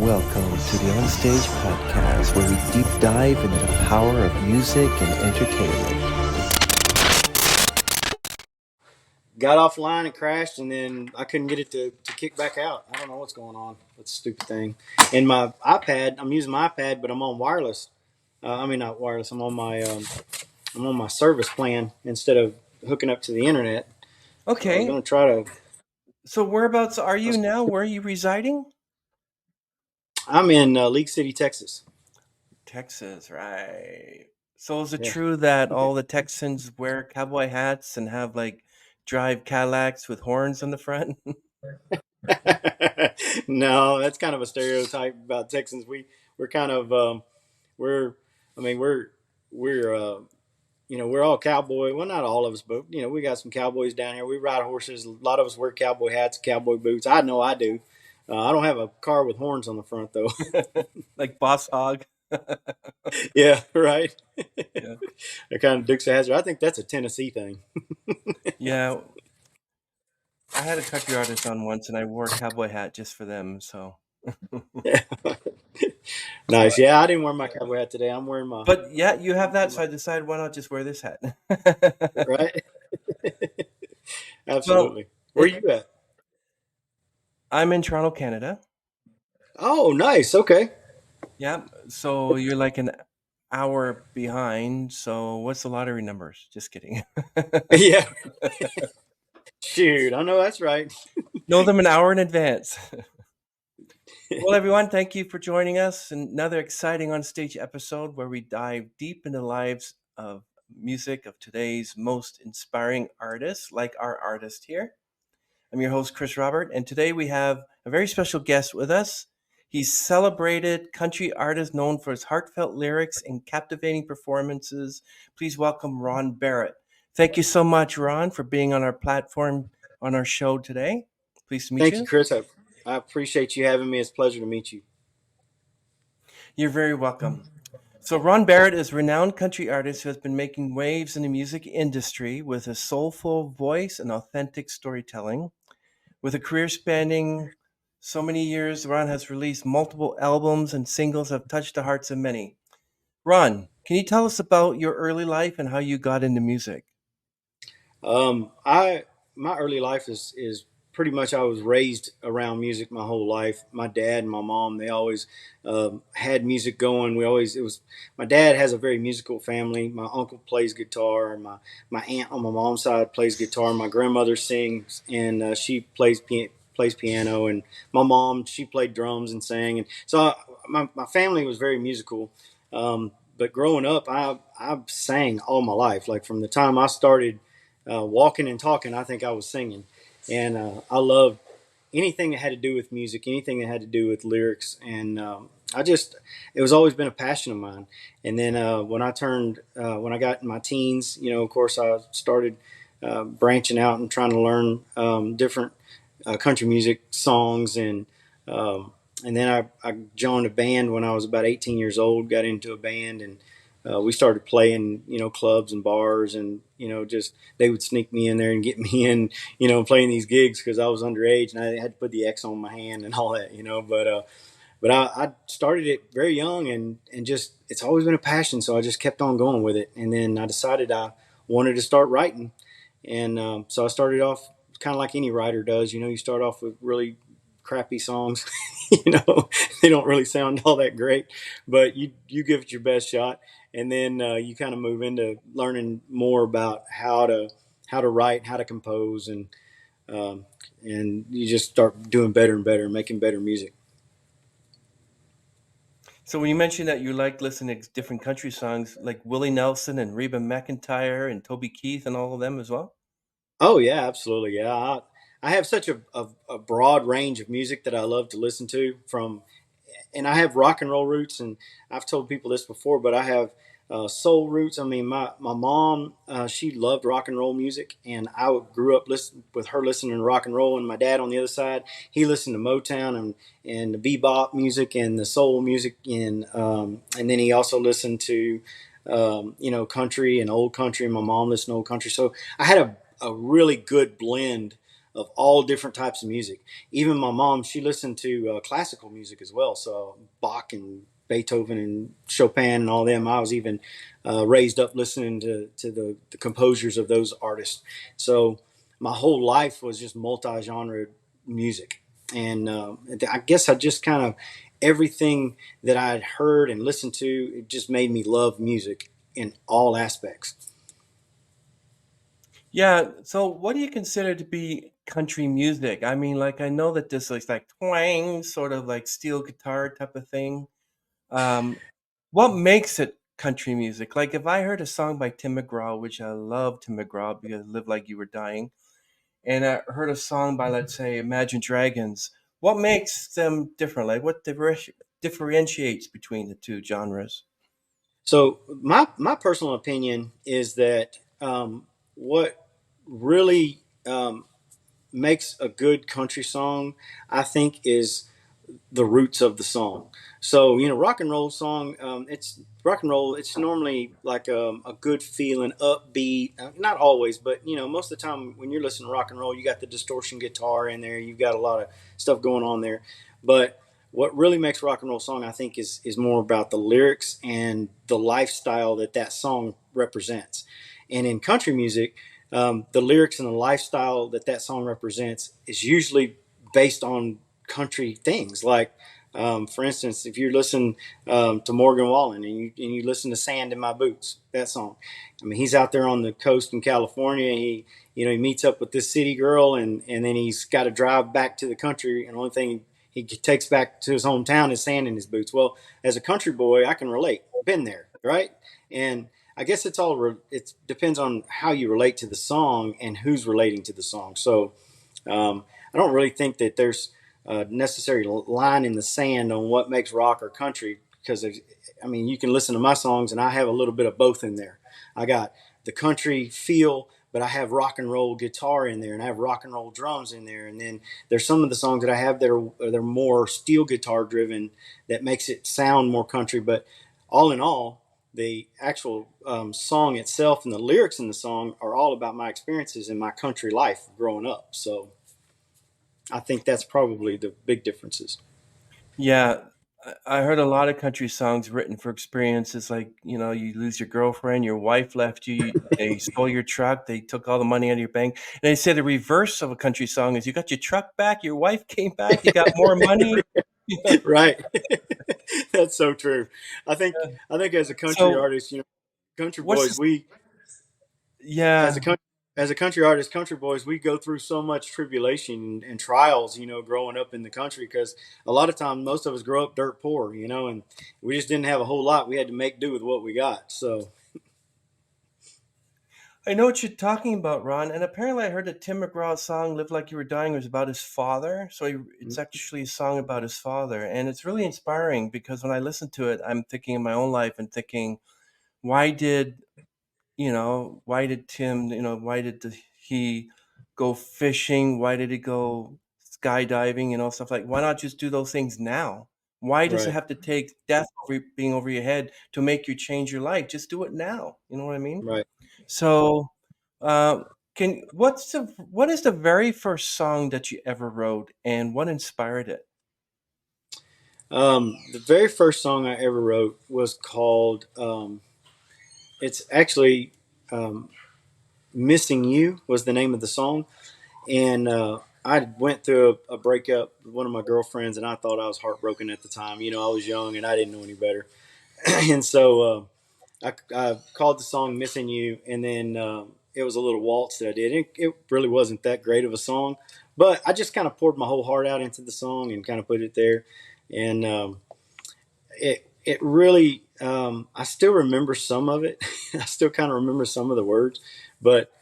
Welcome to the On Stage podcast, where we deep dive into the power of music and entertainment. Got offline and crashed, and then I couldn't get it to kick back out. I don't know what's going on. That's a stupid thing. And my iPad, I'm using my iPad, but I'm on wireless. I mean, not wireless. I'm on my service plan instead of hooking up to the internet. So I was Okay, going to try to. so whereabouts are you now? Where are you residing? I'm in League City, Texas. Texas, right. So is it Yeah. true that all the Texans wear cowboy hats and have like drive Cadillacs with horns on the front? No, that's kind of a stereotype about Texans. We're kind of we're I mean we're we're all cowboy. Well, not all of us, but we got some cowboys down here. We ride horses. A lot of us wear cowboy hats, cowboy boots. I know I do. I don't have a car with horns on the front though. Like Boss Hog? Yeah, right. Yeah. They're kind of Dukes of Hazzard. I think that's a Tennessee thing. Yeah, I had a country artist on once and I wore a cowboy hat just for them, so. Yeah. So Nice. Yeah, I didn't wear my cowboy hat today. I'm wearing but yeah, you have that, so I decided why not just wear this hat. right. Well, Absolutely. Where it, you at? I'm in Toronto, Canada. Oh, nice. Okay. Yeah, so you're like an hour behind. So what's the lottery numbers? Just kidding. Yeah. Shoot, I know that's right. Know them an hour in advance. Well, everyone, thank you for joining us. Another exciting on stage episode where we dive deep into the lives of music of today's most inspiring artists, like our artist here. I'm your host, Chris Robert, and today we have a very special guest with us. He's celebrated country artist known for his heartfelt lyrics and captivating performances. Please welcome Ron Barrett. Thank you so much, Ron, for being on our platform on our show today. Pleased to meet Thank you, you. Chris. I appreciate you having me. It's a pleasure to meet you. You're very welcome. So, Ron Barrett is a renowned country artist who has been making waves in the music industry with a soulful voice and authentic storytelling. With a career spanning so many years, Ron has released multiple albums and singles that have touched the hearts of many. Ron, can you tell us about your early life and how you got into music? I my early life is pretty much I was raised around music my whole life. My dad and my mom they always had music going. We always it was my dad has a very musical family. My uncle plays guitar. My aunt on my mom's side plays guitar. My grandmother sings and she plays piano. And my mom she played drums and sang. And so my family was very musical. But growing up, I sang all my life. Like from the time I started walking and talking, I think I was singing. And I loved anything that had to do with music, anything that had to do with lyrics. And it was always been a passion of mine. And then when I got in my teens, of course, I started branching out and trying to learn different country music songs. And then I joined a band when I was about 18 years old, got into a band, and we started playing, clubs and bars, and just they would sneak me in there and get me in, playing these gigs because I was underage and I had to put the X on my hand and all that, But I started it very young, and just it's always been a passion, so I just kept on going with it, and then I decided I wanted to start writing, and so I started off kind of like any writer does, you start off with really crappy songs. They don't really sound all that great, but you give it your best shot, and then you kind of move into learning more about how to write, how to compose, um, and you just start doing better and better, making better music. So, when you mentioned that you like listening to different country songs, like Willie Nelson and Reba McEntire and Toby Keith and all of them as well? Oh yeah, absolutely. Yeah, I have such a broad range of music that I love to listen to from, and I have rock and roll roots, and I've told people this before, but I have soul roots. I mean, my mom she loved rock and roll music, and I grew up with her listening to rock and roll, and my dad on the other side he listened to Motown and the bebop music and the soul music, and then he also listened to country and old country. And my mom listened to old country, so I had a really good blend of all different types of music. Even my mom, she listened to classical music as well. So Bach and Beethoven and Chopin and all them. I was even raised up listening to the composers of those artists. So my whole life was just multi-genre music. And I guess I just kind of everything that I had heard and listened to, it just made me love music in all aspects. Yeah. So, what do you consider to be country music? I mean, like, I know that this is like twang, sort of like steel guitar type of thing. Um, what makes it country music? Like, if I heard a song by Tim McGraw, which I love Tim McGraw because "Live Like You Were Dying," and I heard a song by, let's say, Imagine Dragons, what makes them different? Like, what differentiates between the two genres? So my personal opinion is that what really makes a good country song, I think, is the roots of the song. So rock and roll song, it's rock and roll. It's normally like a good feeling, upbeat. Not always, but most of the time when you're listening to rock and roll, you got the distortion guitar in there. You've got a lot of stuff going on there. But what really makes rock and roll song, I think, is more about the lyrics and the lifestyle that that song represents. And in country music, the lyrics and the lifestyle that that song represents is usually based on country things. Like, for instance, if you listen to Morgan Wallen and you listen to "Sand in My Boots," that song. I mean, he's out there on the coast in California. He meets up with this city girl, and then he's got to drive back to the country, and the only thing he takes back to his hometown is sand in his boots. Well, as a country boy, I can relate. Been there, right? And I guess it depends on how you relate to the song and who's relating to the song. So I don't really think that there's a necessary line in the sand on what makes rock or country, because I mean, you can listen to my songs and I have a little bit of both in there. I got the country feel, but I have rock and roll guitar in there, and I have rock and roll drums in there. And then there's some of the songs that I have that they're more steel guitar driven, that makes it sound more country. But all in all, the actual song itself and the lyrics in the song are all about my experiences in my country life growing up. So I think that's probably the big differences. Yeah, I heard a lot of country songs written for experiences like, you lose your girlfriend, your wife left you, they stole your truck, they took all the money out of your bank. And they say the reverse of a country song is you got your truck back, your wife came back, you got more money. Right. That's so true. I think as a country So, artist, country what's boys, this? we as a Yeah, country as a country artist, country boys, we go through so much tribulation and trials, growing up in the country, because a lot of times most of us grow up dirt poor, and we just didn't have a whole lot. We had to make do with what we got. So I know what you're talking about, Ron. And apparently, I heard that Tim McGraw's song "Live Like You Were Dying" was about his father. So it's actually a song about his father, and it's really inspiring because when I listen to it, I'm thinking of my own life and thinking, why did Tim, why did he go fishing? Why did he go skydiving? Stuff like, why not just do those things now? Why does it right, have to take death being over your head to make you change your life? Just do it now. You know what I mean? right. So, uh, what is the very first song that you ever wrote, and what inspired it? The very first song I ever wrote was called. It's actually um, "Missing You" was the name of the song, and I went through a breakup with one of my girlfriends, and I thought I was heartbroken at the time. I was young and I didn't know any better, and so I called the song "Missing You," and then it was a little waltz that I did. It really wasn't that great of a song, but I just kind of poured my whole heart out into the song and kind of put it there, and it really I still remember some of it. I still kind of remember some of the words, but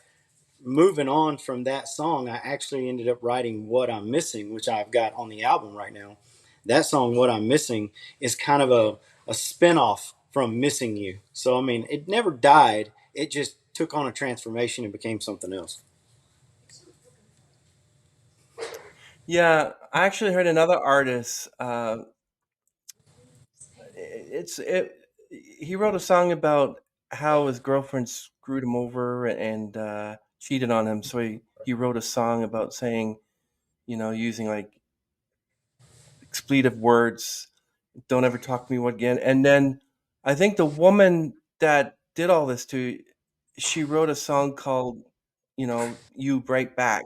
moving on from that song, I actually ended up writing "What I'm Missing," which I've got on the album right now. That song, "What I'm Missing," is kind of a spinoff from "Missing You." So, I mean, it never died. It just took on a transformation and became something else. Yeah, I actually heard another artist. It's it. He wrote a song about how his girlfriend screwed him over and cheated on him. So he you wrote a song about saying, using like expletive words, "Don't ever talk to me again." And then I think the woman that did all this to you, she wrote a song called, "You Break Back."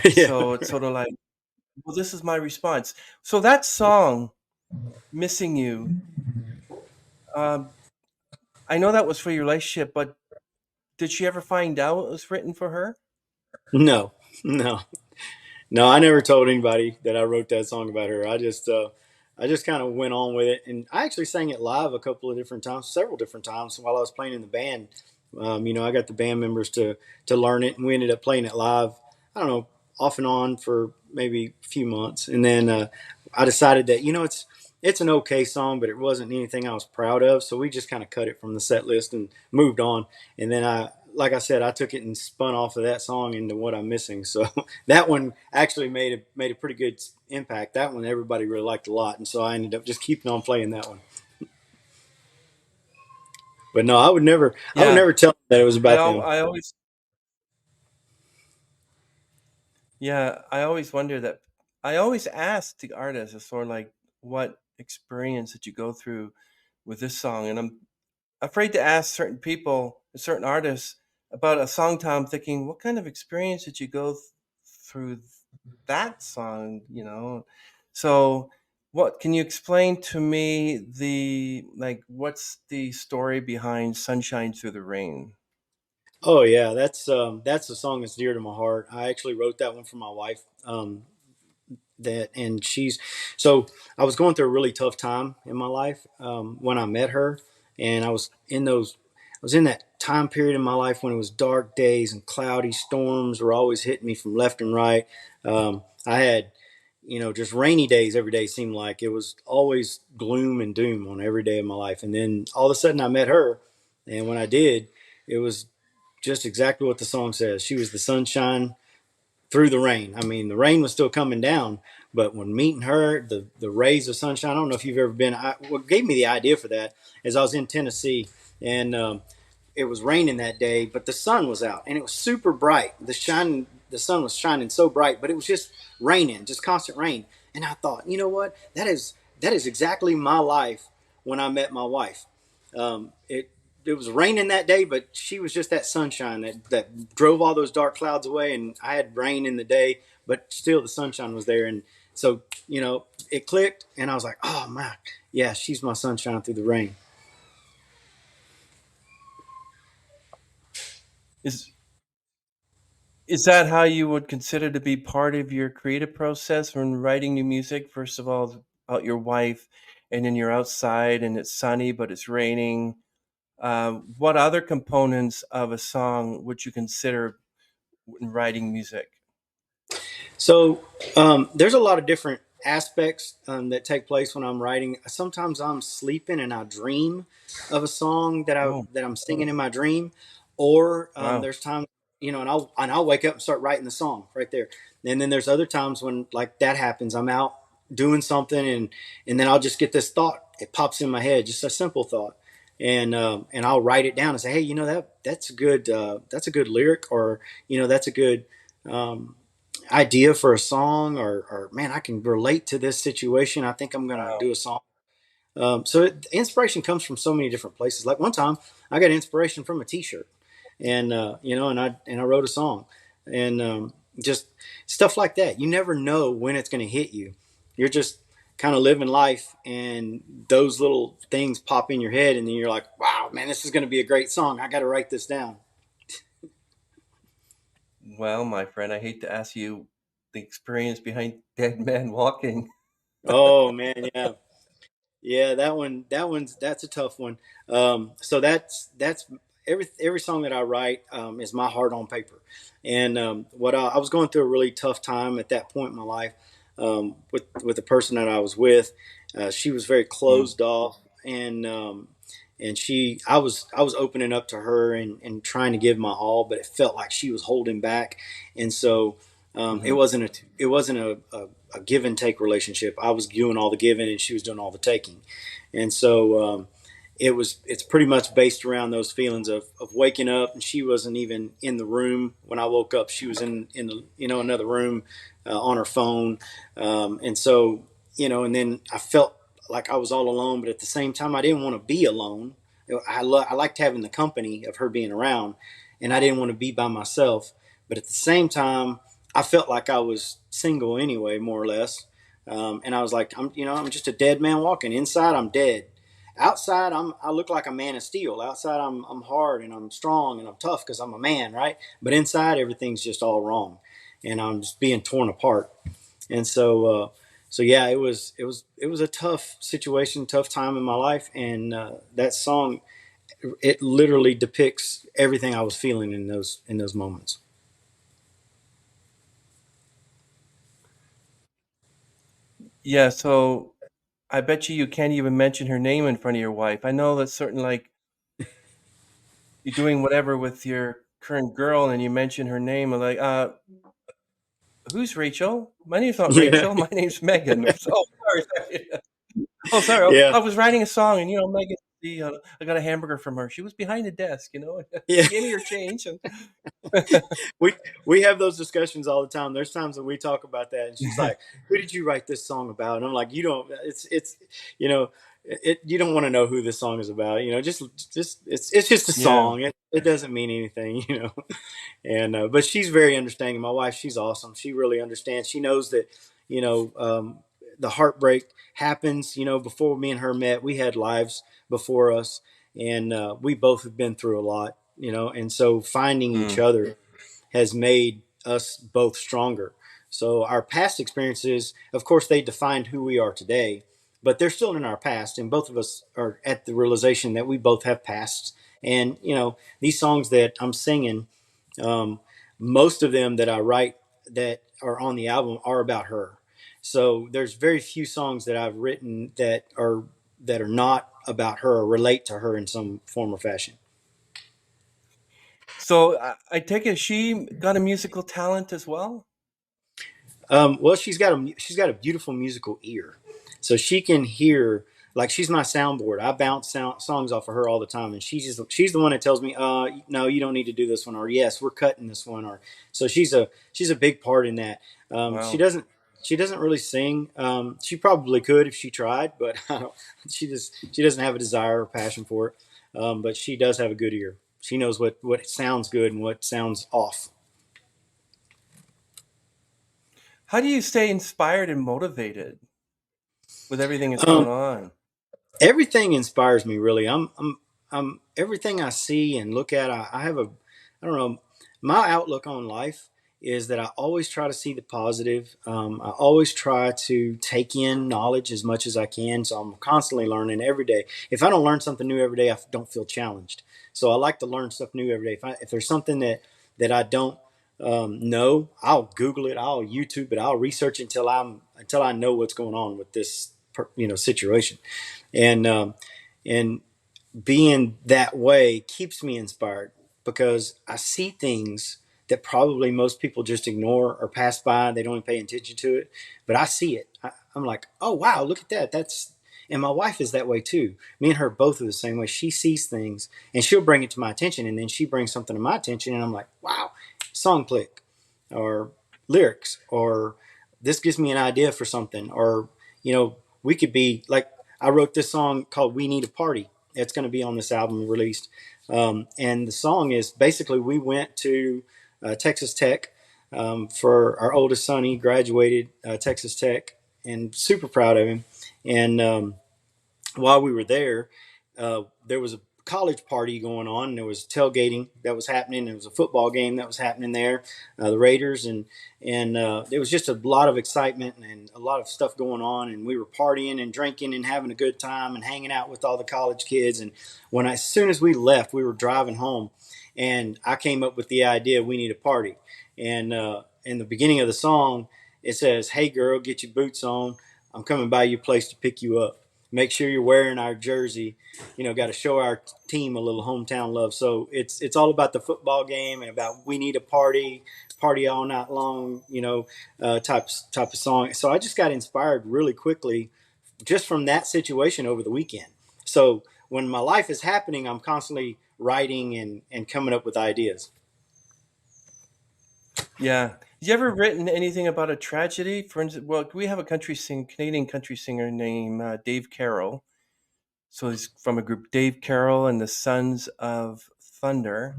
Yeah. So it's sort of like, well, this is my response. So that song, "Missing You," um, I know that was for your relationship, but did she ever find out it was written for her? No, no. No, I never told anybody that I wrote that song about her. I just kind of went on with it, and I actually sang it live a couple of different times, several different times while I was playing in the band. I got the band members to learn it, and we ended up playing it live. I don't know, off and on for maybe a few months, and then I decided that it's an okay song, but it wasn't anything I was proud of, so we just kind of cut it from the set list and moved on. And then like I said, I took it and spun off of that song into What I'm Missing. So that one actually made a pretty good impact. That one everybody really liked a lot, and so I ended up just keeping on playing that one. But no, I would Yeah, never tell them that it was about them. I always, yeah, I always wonder that. I always ask the artist, it's sort of like, what experience did you go through with this song? And I'm afraid to ask certain people, certain artists, about a song time. I'm thinking, what kind of experience did you go through that song? So what can you explain to me, what's the story behind "Sunshine Through the Rain"? Oh yeah, that's a song that's dear to my heart. I actually wrote that one for my wife. That and she's so I was going through a really tough time in my life when I met her, and I was in that time period in my life when it was dark days and cloudy storms were always hitting me from left and right. I had just rainy days every day. Seemed like it was always gloom and doom on every day of my life, and then all of a sudden I met her, and when I did, it was just exactly what the song says. She was the sunshine through the rain. I mean, the rain was still coming down, but when meeting her, the rays of sunshine. I don't know if you've ever been. What gave me the idea for that is I was in Tennessee, and it was raining that day, but the sun was out and it was super bright. The sun was shining so bright, but it was just raining, just constant rain. And I thought, you know what? That is exactly my life when I met my wife. It was raining that day, but she was just that sunshine that drove all those dark clouds away. And I had rain in the day, but still the sunshine was there. And so, it clicked, and I was like, oh my, yeah, she's my sunshine through the rain. Is is that how you would consider to be part of your creative process when writing new music? First of all, about your wife, and then you're outside and it's sunny but it's raining. What other components of a song would you consider in writing music? So there's a lot of different aspects that take place when I'm writing. Sometimes I'm sleeping and I dream of a song Oh, that I'm singing in my dream, or wow. there's times and I'll wake up and start writing the song right there. And then there's other times when like that happens. I'm out doing something and then I'll just get this thought. It pops in my head, just a simple thought. And I'll write it down and say, hey, that's a good lyric, or that's a good um, idea for a song, or man, I can relate to this situation. I think I'm going to Wow. do a song. Inspiration comes from so many different places. Like one time I got inspiration from a t-shirt, and I wrote a song, and just stuff like that. You never know when it's going to hit you. You're just kind of living life, and those little things pop in your head, and then you're like, wow, man, this is going to be a great song. I got to write this down. Well, my friend, I hate to ask you the experience behind Dead Man Walking. Oh man, yeah. Yeah, that's a tough one. So that's every song that I write is my heart on paper. And I was going through a really tough time at that point in my life with the person that I was with. She was very Mm, closed off, and I was opening up to her and trying to give my all, but it felt like she was holding back, and so mhm. it wasn't a give and take relationship. I was doing all the giving and she was doing all the taking, and so it's pretty much based around those feelings of waking up, and she wasn't even in the room when I woke up. She was in the, another room, on her phone. And so, and then I felt like I was all alone, but at the same time I didn't want to be alone. I liked having the company of her being around, and I didn't want to be by myself. But at the same time, I felt like I was single anyway, more or less. And I was like, I'm just a dead man walking. Inside, I'm dead. Outside, I look like a man of steel. Outside, I'm hard and I'm strong and I'm tough because I'm a man, right? But inside, everything's just all wrong, and I'm just being torn apart. And so yeah, it was a tough situation, tough time in my life, and that song, it literally depicts everything I was feeling in those moments. Yeah, so I bet you can't even mention her name in front of your wife. I know that certain like you're doing whatever with your current girl and you mention her name and like, who's Rachel? My name's not Yeah, Rachel. My name's Megan. Or so, oh, sorry. Oh, sorry. Oh, yeah, I was writing a song, and Megan, I got a hamburger from her. She was behind the desk. yeah. She gave me her change, and we we have those discussions all the time. There's times that we talk about that, and she's like, "Who did you write this song about?" And I'm like, "You don't. It's you know, you don't want to know who this song is about. Just it's just a yeah. song. It doesn't mean anything. And but she's very understanding. My wife, she's awesome. She really understands. She knows that you know um, the heartbreak happens. Before me and her met, we had lives before us, and we both have been through a lot. And so finding each Mm. other has made us both stronger. So our past experiences, of course, they defined who we are today, but they're still in our past, and both of us are at the realization that we both have pasts. And these songs that I'm singing, um, most of them that I write that are on the album are about her. So there's very few songs that I've written that are not about her or relate to her in some form or fashion. So I take it she got a musical talent as well. Well, she's got a beautiful musical ear, so she can hear. Like, she's my soundboard. I bounce songs off of her all the time, and she's the one that tells me, no, you don't need to do this one, or yes, we're cutting this one, or so she's a big part in that. She Wow. doesn't really sing. She probably could if she tried, but she doesn't have a desire or passion for it. But she does have a good ear. She knows what sounds good and what sounds off. How do you stay inspired and motivated with everything that's Um, going on? Everything inspires me, really. I'm everything I see and look at. I have I don't know, my outlook on life is that I always try to see the positive. I always try to take in knowledge as much as I can. So I'm constantly learning every day. If I don't learn something new every day, I don't feel challenged. So I like to learn stuff new every day. If there's something that I don't know, I'll Google it, I'll YouTube it, I'll research until I know what's going on with this situation. And um, and being that way keeps me inspired because I see things that probably most people just ignore or pass by. They don't even pay attention to it, but I see it. I'm like, oh wow, look at that. And my wife is that way too. Me and her both are the same way. She sees things and she'll bring it to my attention, and then she brings something to my attention, and I'm like, wow, song click, or lyrics, or this gives me an idea for something, or we could be like, I wrote this song called "We Need a Party." It's going to be on this album released, and the song is basically, we went to Texas Tech for our oldest son. He graduated Texas Tech, and super proud of him. And while we were there was a college party going on, and there was tailgating that was happening. There was a football game that was happening there, the Raiders, and there was just a lot of excitement and a lot of stuff going on. And we were partying and drinking and having a good time and hanging out with all the college kids. And as soon as we left, we were driving home, and I came up with the idea, we need a party. And in the beginning of the song, it says, "Hey girl, get your boots on. I'm coming by your place to pick you up. Make sure you're wearing our jersey. Got to show our team a little hometown love." So it's all about the football game and about, we need a party all night long, type of song. So I just got inspired really quickly just from that situation over the weekend. So when my life is happening, I'm constantly writing and coming up with ideas. Yeah. You ever written anything about a tragedy? For instance, well, we have a Canadian country singer named Dave Carroll. So he's from a group, Dave Carroll and the Sons of Thunder.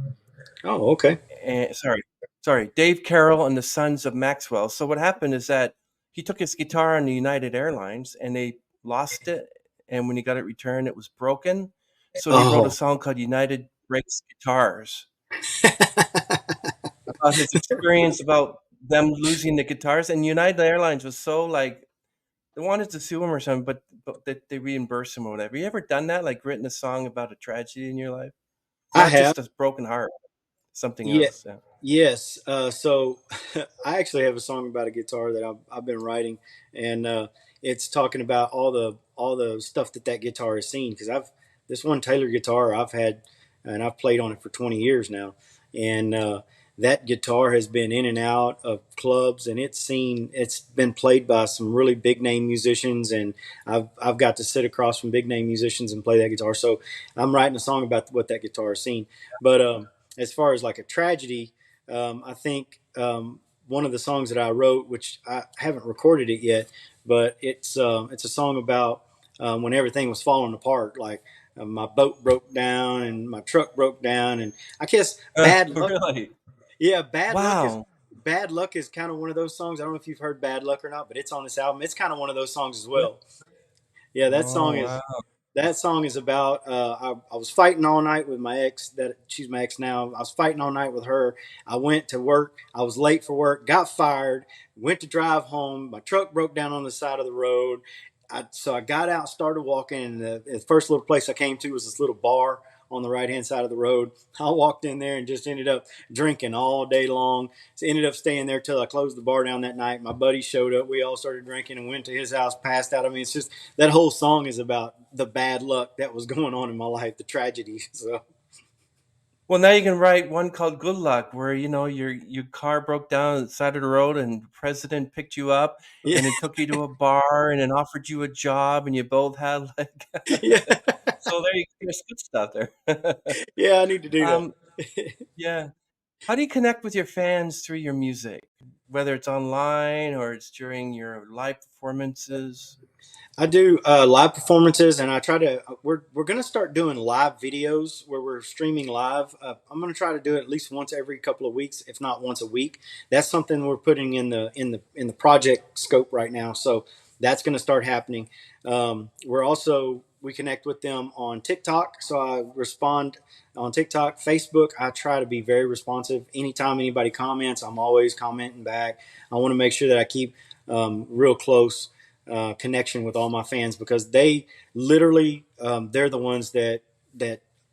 Oh, okay. And sorry, Dave Carroll and the Sons of Maxwell. So what happened is that he took his guitar on the United Airlines and they lost it. And when he got it returned, it was broken. So he wrote a Oh. song called United Breaks Guitars about his experience about them losing the guitars. And United Airlines was so like they wanted to sue him or something, but they reimbursed him or whatever. You ever done that? Like written a song about a tragedy in your life, I not have. just a broken heart, something Yeah. else. Yeah. Yes. So I actually have a song about a guitar that I've been writing, and it's talking about all the stuff that guitar has seen. Because I've this one Taylor guitar I've had, and I've played on it for 20 years now, and that guitar has been in and out of clubs, and it's been played by some really big name musicians, and I've got to sit across from big name musicians and play that guitar. So I'm writing a song about what that guitar has seen, but as far as like a tragedy, I think one of the songs that I wrote, which I haven't recorded it yet, but it's a song about when everything was falling apart. Like my boat broke down and my truck broke down, and I guess bad luck. Really? Yeah, Wow. bad luck is kind of one of those songs. I don't know if you've heard Bad Luck or not, but it's on this album. It's kind of one of those songs as Yeah. well. Yeah, Oh wow. that song is about I was fighting all night with my ex, that she's my ex now. I was fighting all night with her. I went to work, I was late for work, got fired, went to drive home, my truck broke down on the side of the road. So I got out, started walking, and the first little place I came to was this little bar on the right hand side of the road. I walked in there and just ended up drinking all day long. So ended up staying there till I closed the bar down that night. My buddy showed up. We all started drinking and went to his house, passed out. I mean, it's just that whole song is about the bad luck that was going on in my life, the tragedy. So Well, now you can write one called "Good Luck," where your car broke down on the side of the road, and the president picked you up, yeah, and then took you to a bar, and then offered you a job, and you both had like. yeah, So there's good stuff there. yeah. I need to do that. um, yeah. How do you connect with your fans through your music, whether it's online or it's during your live performances? I do live performances, and I try to. We're going to start doing live videos where we're streaming live. I'm going to try to do it at least once every couple of weeks, if not once a week. That's something we're putting in the project scope right now. So that's going to start happening. We connect with them on TikTok, so I respond on TikTok, Facebook. I try to be very responsive. Anytime anybody comments, I'm always commenting back. I want to make sure that I keep real close connection with all my fans, because they literally they're the ones that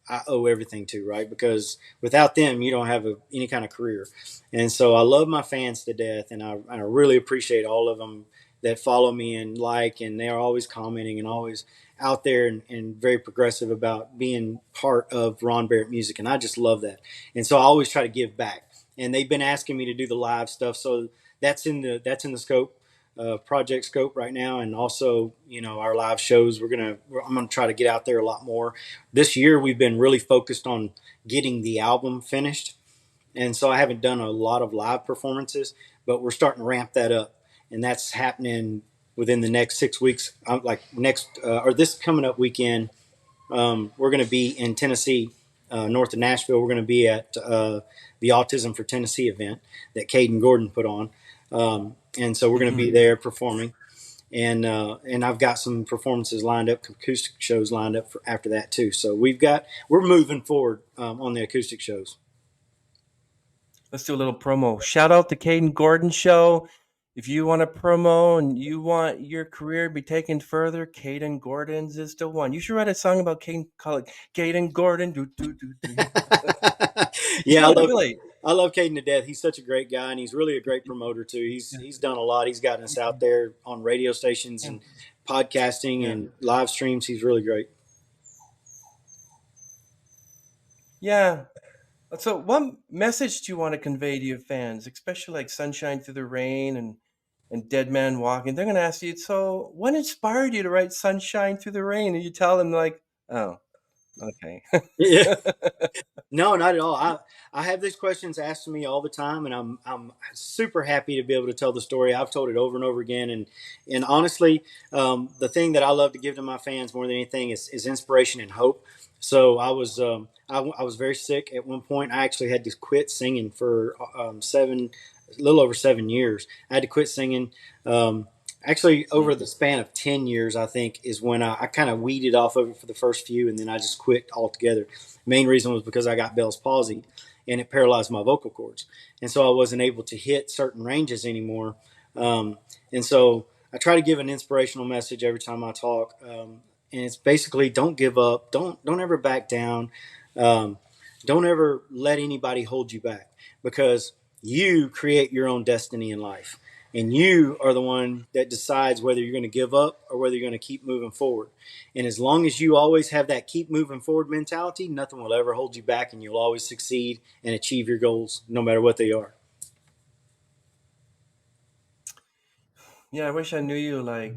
I owe everything to, right? Because without them, you don't have any kind of career. And so I love my fans to death, and I really appreciate all of them that follow me and and they are always commenting and always out there and very progressive about being part of Ron Barrett music. And I just love that. And so I always try to give back. And they've been asking me to do the live stuff. So that's in the scope, project scope right now. And also, our live shows, I'm gonna try to get out there a lot more. This year we've been really focused on getting the album finished, and so I haven't done a lot of live performances, but we're starting to ramp that up, and that's happening within the next 6 weeks. Like next or this coming up weekend, we're going to be in Tennessee, north of Nashville. We're going to be at the Autism for Tennessee event that Caden Gordon put on, and so we're going to Hmm. be there performing. And I've got some performances lined up, acoustic shows lined up for after that too. So we're moving forward on the acoustic shows. Let's do a little promo. Shout out to Caden Gordon Show. If you want a promo and you want your career to be taken further, Caden Gordon's is the one. You should write a song about Caden. Call it Caden Gordon. Do do do do. You Yeah, should really. I love Caden to death. He's such a great guy, and he's really a great promoter too. Yeah, He's done a lot. He's gotten us out there on radio stations yeah, and podcasting yeah. and live streams. He's really great. Yeah. So, what message do you want to convey to your fans, especially like "Sunshine Through the Rain" and "Dead Man Walking"? They're going to ask you, so what inspired you to write "Sunshine Through the Rain"? And you tell them like, oh. Okay. Yeah. No, not at all. I have these questions asked to me all the time, and I'm super happy to be able to tell the story. I've told it over and over again, and honestly, the thing that I love to give to my fans more than anything is inspiration and hope. So I was very sick at one point. I actually had to quit singing for a little over 7 years. I had to quit singing. Actually, over the span of 10 years, I think is when I kind of weeded off of it for the first few, and then I just quit altogether. Main reason was because I got Bell's palsy, and it paralyzed my vocal cords, and so I wasn't able to hit certain ranges anymore. Um, and so I try to give an inspirational message every time I talk, and it's basically don't give up, don't ever back down, um, don't ever let anybody hold you back because you create your own destiny in life. And you are the one that decides whether you're going to give up or whether you're going to keep moving forward. And as long as you always have that keep moving forward mentality, nothing will ever hold you back and you'll always succeed and achieve your goals no matter what they are. Yeah, I wish I knew you like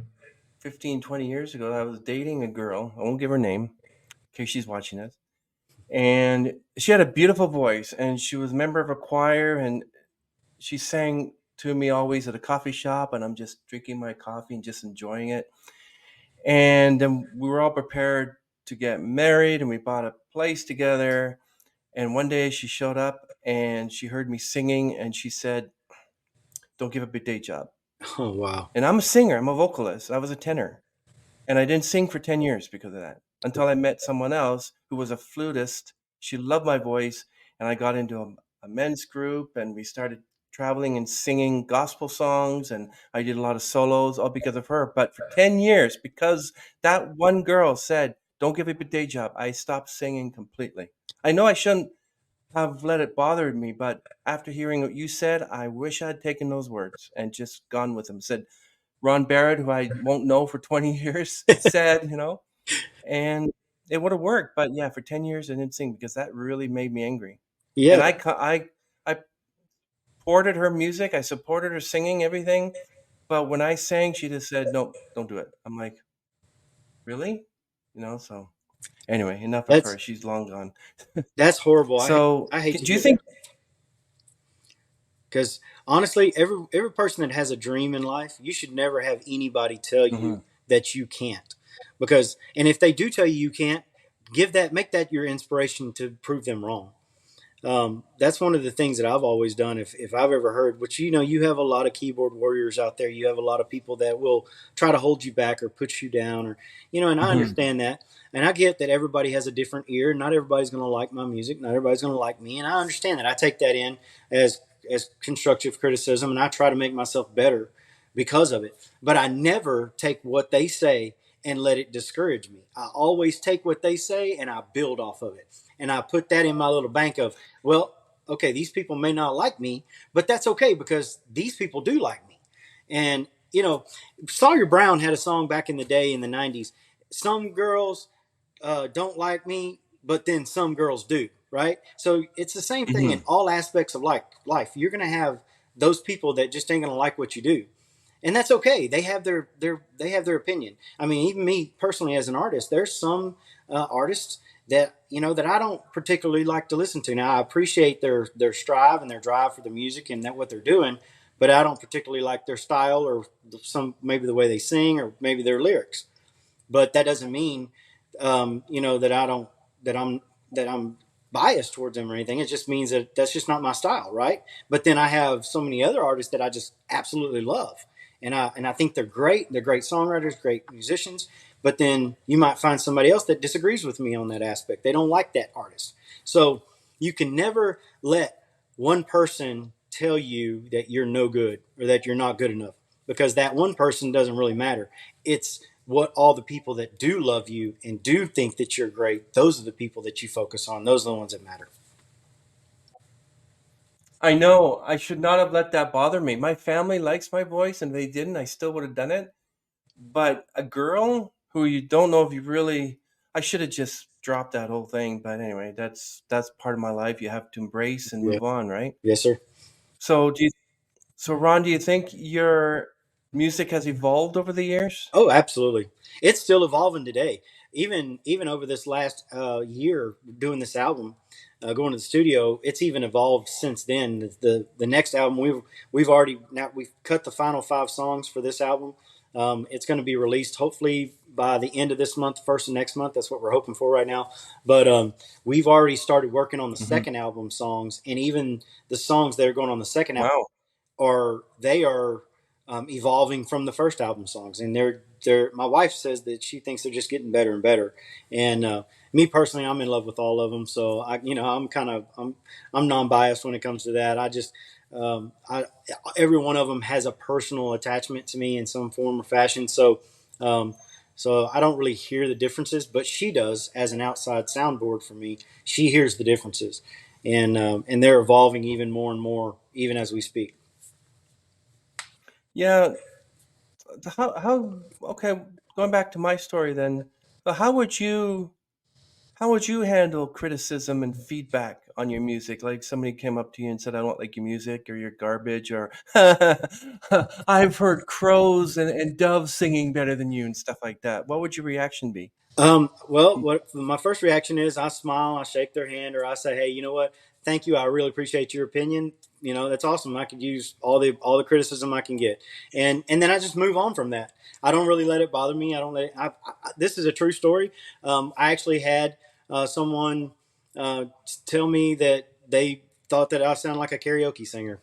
15, 20 years ago. I was dating a girl. I won't give her name in case she's watching this. And she had a beautiful voice, and she was a member of a choir, and she sang to me always at a coffee shop, and I'm just drinking my coffee and just enjoying it. And then we were all prepared to get married, and we bought a place together. And one day she showed up and she heard me singing, and she said, "Don't give up your day job." Oh, wow. And I'm a singer, I'm a vocalist, I was a tenor. And I didn't sing for 10 years because of that until I met someone else who was a flutist. She loved my voice, and I got into a men's group, and we started traveling and singing gospel songs, and I did a lot of solos all because of her. But for 10 years, because that one girl said, "Don't give up a day job," I stopped singing completely. I know I shouldn't have let it bother me, but after hearing what you said, I wish I'd taken those words and just gone with them. Said Ron Barrett, who I won't know for 20 years, said, and it would have worked. But yeah, for 10 years I didn't sing because that really made me angry. And Yeah, I supported her music, I supported her singing, everything. But when I sang, she just said, "No, don't do it." I'm like, really? So anyway, enough of her. that's She's long gone. that's horrible. So I hate to do you hear think? that because honestly, every person that has a dream in life, you should never have anybody tell you Mhm. that you can't. Because and if they do tell you you can't, make that your inspiration to prove them wrong. That's one of the things that I've always done. If I've ever heard, which you have a lot of keyboard warriors out there, you have a lot of people that will try to hold you back or put you down, or and I Mhm. understand that, and I get that everybody has a different ear. Not everybody's going to like my music. Not everybody's going to like me, and I understand that. I take that in as constructive criticism, and I try to make myself better because of it. But I never take what they say and let it discourage me. I always take what they say and I build off of it. And I put that in my little bank of, well, okay, these people may not like me, but that's okay because these people do like me. And, Sawyer Brown had a song back in the day in the 90s. Some girls don't like me, but then some girls do, right? So it's the same thing in Mhm. all aspects of life. You're going to have those people that just ain't going to like what you do, and that's okay. They have their opinion. I mean, even me personally as an artist, there's some artists that that I don't particularly like to listen to. Now I appreciate their strive and their drive for the music and that what they're doing, but I don't particularly like their style or some maybe the way they sing or maybe their lyrics. But that doesn't mean that I don't that I'm that I'm biased towards them or anything. It just means that that's just not my style, right? But then I have so many other artists that I just absolutely love, and I think they're great. They're great songwriters, great musicians. But then you might find somebody else that disagrees with me on that aspect. They don't like that artist. So you can never let one person tell you that you're no good or that you're not good enough because that one person doesn't really matter. It's what all the people that do love you and do think that you're great, those are the people that you focus on. Those are the ones that matter. I know I should not have let that bother me. My family likes my voice, and they didn't. I still would have done it. But a girl who you don't know if you really, I should have just dropped that whole thing. But anyway, that's part of my life. You have to embrace and Yeah. move on, right? Yes, sir. So so Ron, do you think your music has evolved over the years? Oh, absolutely. It's still evolving today. even over this last year doing this album, going to the studio, it's even evolved since then. The next album we've cut the final 5 songs for this album. It's going to be released hopefully by the end of this month, first of next month. That's what we're hoping for right now. But we've already started working on the Hmm. second album songs, and even the songs that are going on the second album Wow. are evolving from the first album songs, and they're. My wife says that she thinks they're just getting better and better, and me personally, I'm in love with all of them. So I'm non-biased when it comes to that. Every one of them has a personal attachment to me in some form or fashion. Um, so I don't really hear the differences, but she does as an outside soundboard for me. She hears the differences, and they're evolving even more and more, even as we speak. Yeah. How okay, going back to my story then. How would you handle criticism and feedback on your music? Like somebody came up to you and said, "I don't like your music," or "You're garbage," or "I've heard crows and doves singing better than you," and stuff like that. What would your reaction be? Well, what my first reaction is, I smile, I shake their hand, or I say, "Hey, you know what? Thank you. I really appreciate your opinion. That's awesome. I could use all the criticism I can get, and then I just move on from that. I don't really let it bother me. I don't let it. This is a true story. I actually had someone tell me that they thought that I sound like a karaoke singer.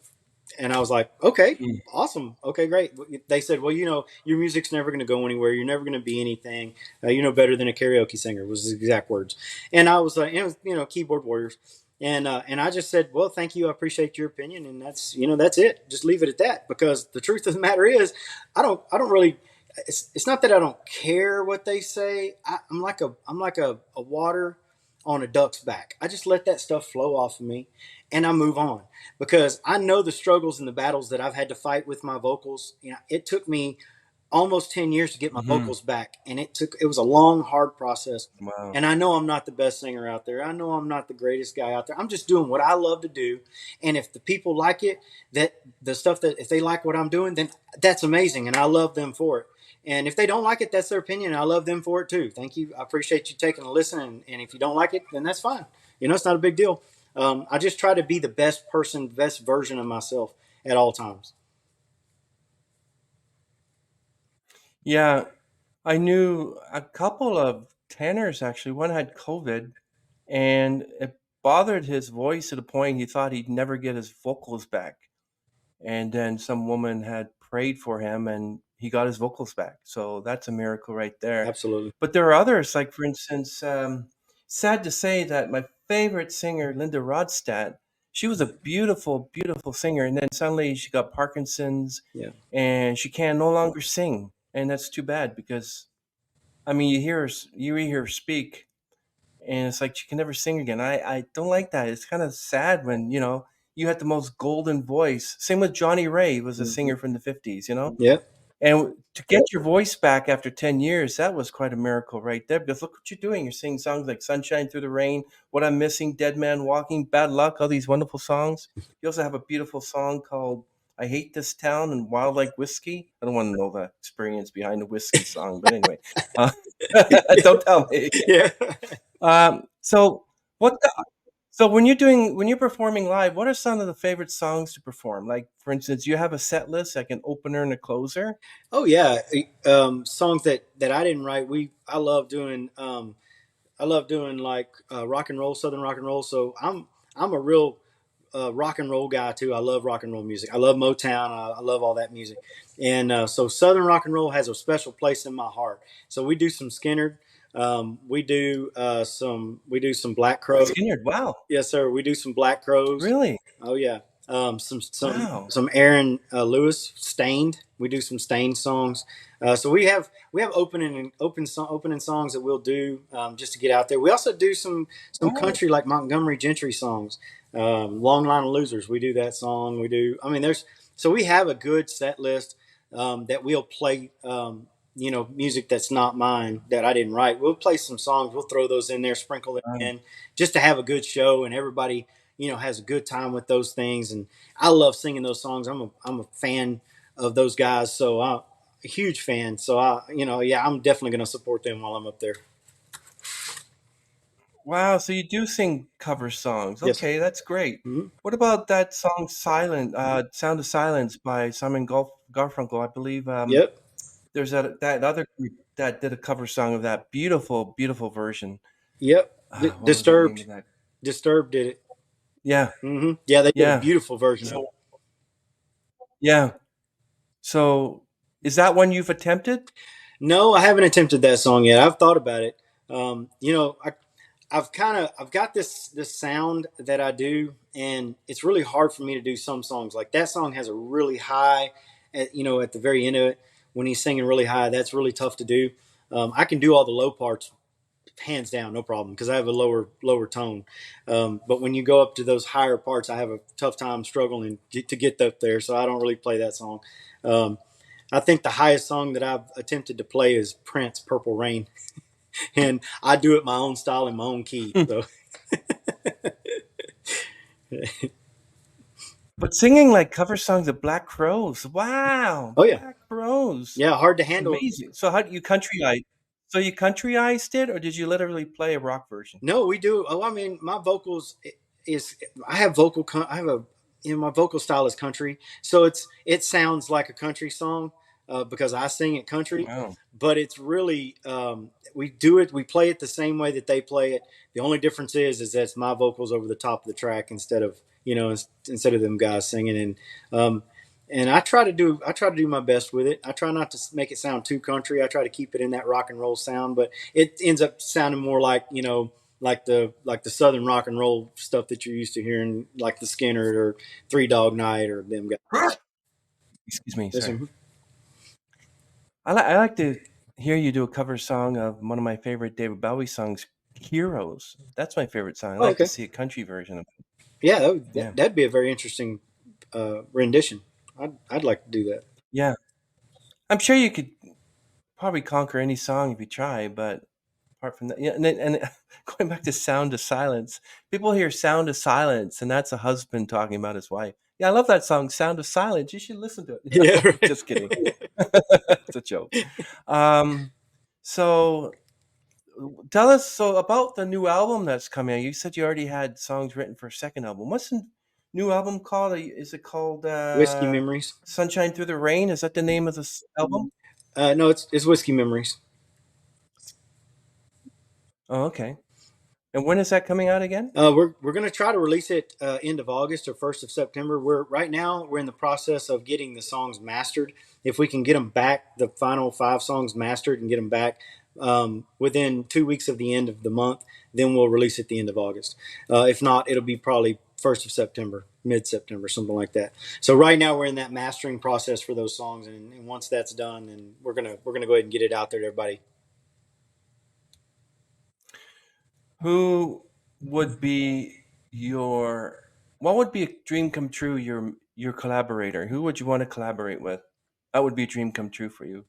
And I was like, okay, Mm. awesome. Okay, great. They said, well, your music's never going to go anywhere. You're never going to be anything. Better than a karaoke singer was the exact words. And I was like, it was, keyboard warriors. And I just said, well, thank you. I appreciate your opinion. And that's it. Just leave it at that. Because the truth of the matter is, I don't really, it's not that I don't care what they say. I'm like a water on a duck's back. I just let that stuff flow off of me and I move on because I know the struggles and the battles that I've had to fight with my vocals. It took me almost 10 years to get my Hmm. vocals back, and it was a long, hard process. Wow. And I know I'm not the best singer out there. I know I'm not the greatest guy out there. I'm just doing what I love to do. And if the people like it, that the stuff that if they like what I'm doing, then that's amazing and I love them for it. And if they don't like it, that's their opinion. And I love them for it too. Thank you. I appreciate you taking a listen. And if you don't like it, then that's fine. It's not a big deal. I just try to be the best person, best version of myself at all times. Yeah, I knew a couple of tenors actually. One had COVID, and it bothered his voice to the point he thought he'd never get his vocals back. And then some woman had prayed for him and he got his vocals back. So that's a miracle right there. Absolutely. But there are others, like for instance, sad to say that my favorite singer, Linda Ronstadt, she was a beautiful, beautiful singer, and then suddenly she got Parkinson's, Yeah. and she can no longer sing, and that's too bad because I mean you hear her speak, and it's like she can never sing again. I don't like that. It's kind of sad when you had the most golden voice. Same with Johnny Ray, was a Mm-hmm. singer from the 50s. Yeah. And to get your voice back after 10 years, that was quite a miracle right there. Because look what you're doing. You're singing songs like Sunshine Through the Rain, What I'm Missing, Dead Man Walking, Bad Luck, all these wonderful songs. You also have a beautiful song called I Hate This Town and Wild Like Whiskey. I don't want to know the experience behind the whiskey song, but anyway, uh, don't tell me. Yeah. So what? So when you're performing live, what are some of the favorite songs to perform? Like for instance, you have a set list, like an opener and a closer. Oh yeah. Songs that I didn't write. I love doing like rock and roll, southern rock and roll. So I'm a real rock and roll guy too. I love rock and roll music. I love Motown. I love all that music, and so Southern rock and roll has a special place in my heart. So we do some Skinner. We do some Black Crow. Skinner. Wow. Yes, sir. We do some Black Crows. Really? Oh yeah. Some some Wow. some Aaron Lewis Stained. We do some Stained songs. So we have opening songs that we'll do just to get out there. We also do some Oh, country like Montgomery Gentry songs. Long Line of Losers. We do that song. We do. I mean, we have a good set list that we'll play. Music that's not mine that I didn't write. We'll play some songs. We'll throw those in there, sprinkle it wow. in, just to have a good show and everybody has a good time with those things. And I love singing those songs. I'm a fan of those guys, so I'm a huge fan. So yeah, I'm definitely going to support them while I'm up there. Wow, so you do sing cover songs. Yes, sir. Okay, that's great. Hmm. What about that song "Silent," "Sound of Silence" by Simon Garfunkel? I believe Yep, there's that other group that did a cover song of that beautiful, beautiful version. yep. What was the name Disturbed, of that? Disturbed did it. Yeah, Yeah, they did a yeah. beautiful version of it. So yeah. So is that one you've attempted? No, I haven't attempted that song yet. I've thought about it. I've got this sound that I do, and it's really hard for me to do some songs. Like that song has a really high, at the very end of it when he's singing really high. That's really tough to do. I can do all the low parts hands down, no problem, because I have a lower tone. But when you go up to those higher parts, I have a tough time struggling to get up there. So I don't really play that song. Um, I think the highest song that I've attempted to play is Prince, "Purple Rain," and I do it my own style in my own key. So, But singing like cover songs of Black Crows. Wow, oh yeah, Black Crows. yeah, hard to It's handle. amazing. So how do you countryized? So you countryized it, or did you literally play a rock version? No, we do. Oh, I mean, my vocals is I have I have a my vocal style is country, so it sounds like a country song because I sing it country, Wow. but it's really we play it the same way that they play it. The only difference is that's my vocals over the top of the track instead of instead of them guys singing um, and I try to do my best with it. I try not to make it sound too country. I try to keep it in that rock and roll sound, but it ends up sounding more like like the southern rock and roll stuff that you're used to hearing, like the Skinner or Three Dog Night or them guys. Excuse me. Sorry. Listen, I like to hear you do a cover song of one of my favorite David Bowie songs, "Heroes." That's my favorite song. I oh, like to okay, see a country version of it. yeah, Yeah. that'd be a very interesting rendition. I'd like to do that. Yeah. I'm sure you could probably conquer any song if you try, but apart from that, yeah, and going back to "Sound of Silence," people hear "Sound of Silence," and that's a husband talking about his wife. Yeah, I love that song, "Sound of Silence." You should listen to it. Yeah, No, right. just kidding. It's a joke. Um, so tell us about the new album that's coming out. You said you already had songs written for a second album. What's the new album called? Is it called Whiskey Memories. "Sunshine Through the Rain"? Is that the name of this album? No, it's Whiskey Memories. Oh, okay. And when is that coming out again? We're going to try to release it end of August or 1st of September. We're in the process of getting the songs mastered. If we can get them back, the final 5 songs mastered, and get them back within 2 weeks of the end of the month, then we'll release it the end of August. If not, it'll be probably 1st of September, mid-September, something like that. So right now we're in that mastering process for those songs, and once that's done, then we're gonna go ahead and get it out there to everybody. Who would be your what would be a dream come true, your collaborator? Who would you want to collaborate with? That would be a dream come true for you.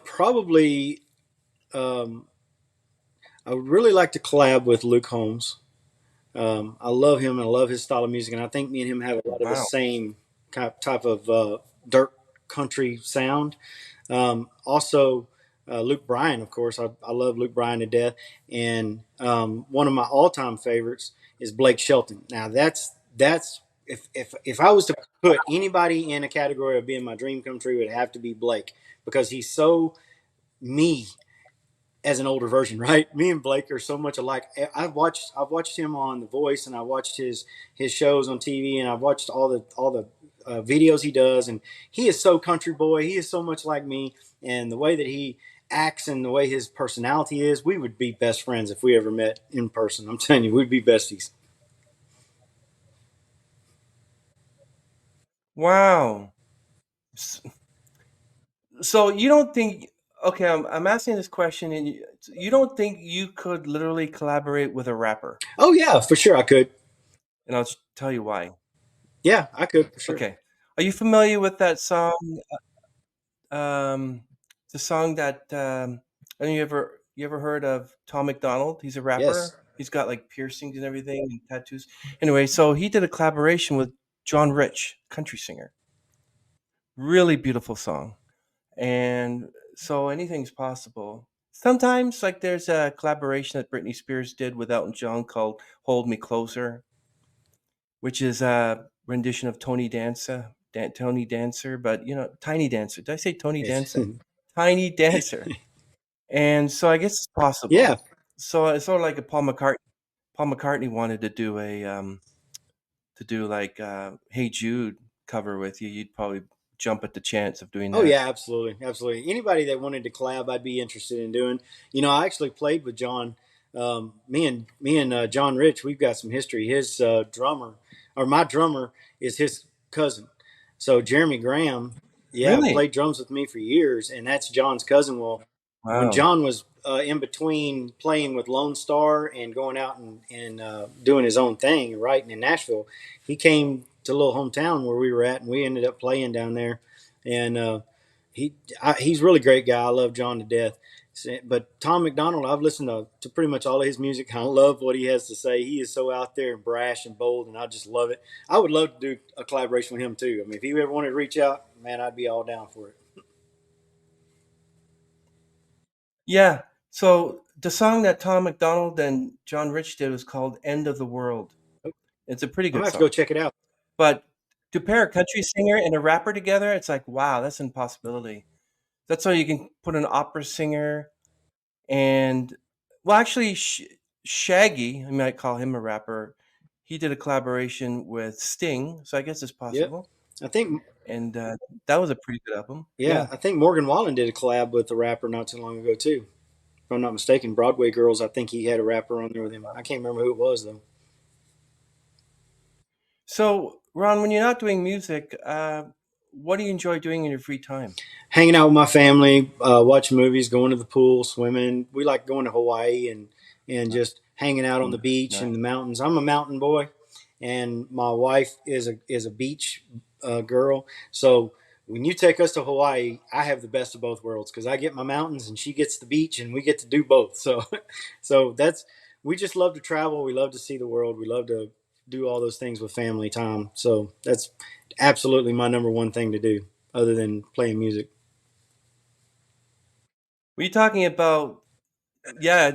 Probably. Um, I would really like to collab with Luke Holmes. I love him and I love his style of music, and I think me and him have a lot of the Wow. same type of dirt country sound. Also, Luke Bryan, of course, I love Luke Bryan to death, and one of my all time favorites is Blake Shelton. Now that's if I was to put anybody in a category of being my dream come true, it'd have to be Blake because he's so me as an older version, right? Me and Blake are so much alike. I've watched him on The Voice, and I watched his shows on TV, and I've watched all the videos he does, and he is so country boy. He is so much like me, and the way that he acts and the way his personality is, we would be best friends if we ever met in person. I'm telling you, we'd be besties. Wow. S- So you don't think okay, I'm asking this question and you don't think you could literally collaborate with a rapper? Oh yeah, for sure I could. And I'll tell you why. Yeah, I could for sure. Okay. Are you familiar with that song um the song that and you ever heard of Tom McDonald? He's a Yes. rapper. He's got like piercings and everything and tattoos. Anyway, so he did a collaboration with John Rich, country singer. Really beautiful song. And so anything's possible. Sometimes, like there's a collaboration that Britney Spears did with Elton John called "Hold Me Closer," which is a rendition of Tony Dancer, but Tiny Dancer. Did I say Tony It's, Dancer? Tiny Dancer. And so I guess it's yeah. possible. So it's sort of like a Paul McCartney. Paul McCartney wanted to do like "Hey Jude" cover with you. You'd probably jump at the chance of doing Oh that. yeah, absolutely, absolutely. Anybody that wanted to collab, I'd be interested in doing. I actually played with John. Me and John Rich, we've got some history. His drummer, or my drummer, is his cousin. So Jeremy Graham, yeah, Really? played drums with me for years, and that's John's cousin. Well, when Wow. John was in between playing with Lone Star and going out and doing his own thing, writing in Nashville, he came to a little hometown where we were at, and we ended up playing down there. And he's a really great guy. I love John to death. But Tom McDonald, I've listened to pretty much all of his music. I love what he has to say. He is so out there and brash and bold, and I just love it. I would love to do a collaboration with him too. I mean, if he ever wanted to reach out, man, I'd be all down for it. Yeah. So the song that Tom McDonald and John Rich did was called "End of the World." It's a pretty I'm gonna good have to go song. check it out. But to pair a country singer and a rapper together, it's like, wow, that's an impossibility. That's why you can put an opera singer and, well, actually, Shaggy, I might call him a rapper. He did a collaboration with Sting, so I guess it's Yep. possible. I think, And that was a pretty good album. yeah, Yeah. I think Morgan Wallen did a collab with a rapper not too long ago too. If I'm not mistaken, Broadway Girls. I think he had a rapper on there with him. I can't remember who it was though. So, Ron, when you're not doing music, what do you enjoy doing in your free time? Hanging out with my family, watching movies, going to the pool, swimming. We like going to Hawaii and just hanging out on the beach and Nice. the mountains. I'm a mountain boy, and my wife is a beach girl. So when you take us to Hawaii, I have the best of both worlds because I get my mountains and she gets the beach, and we get to do both. So so that's we just love to travel. We love to see the world. We love to do all those things with family time. So that's absolutely my number one thing to do, other than playing music. Were you talking about, yeah,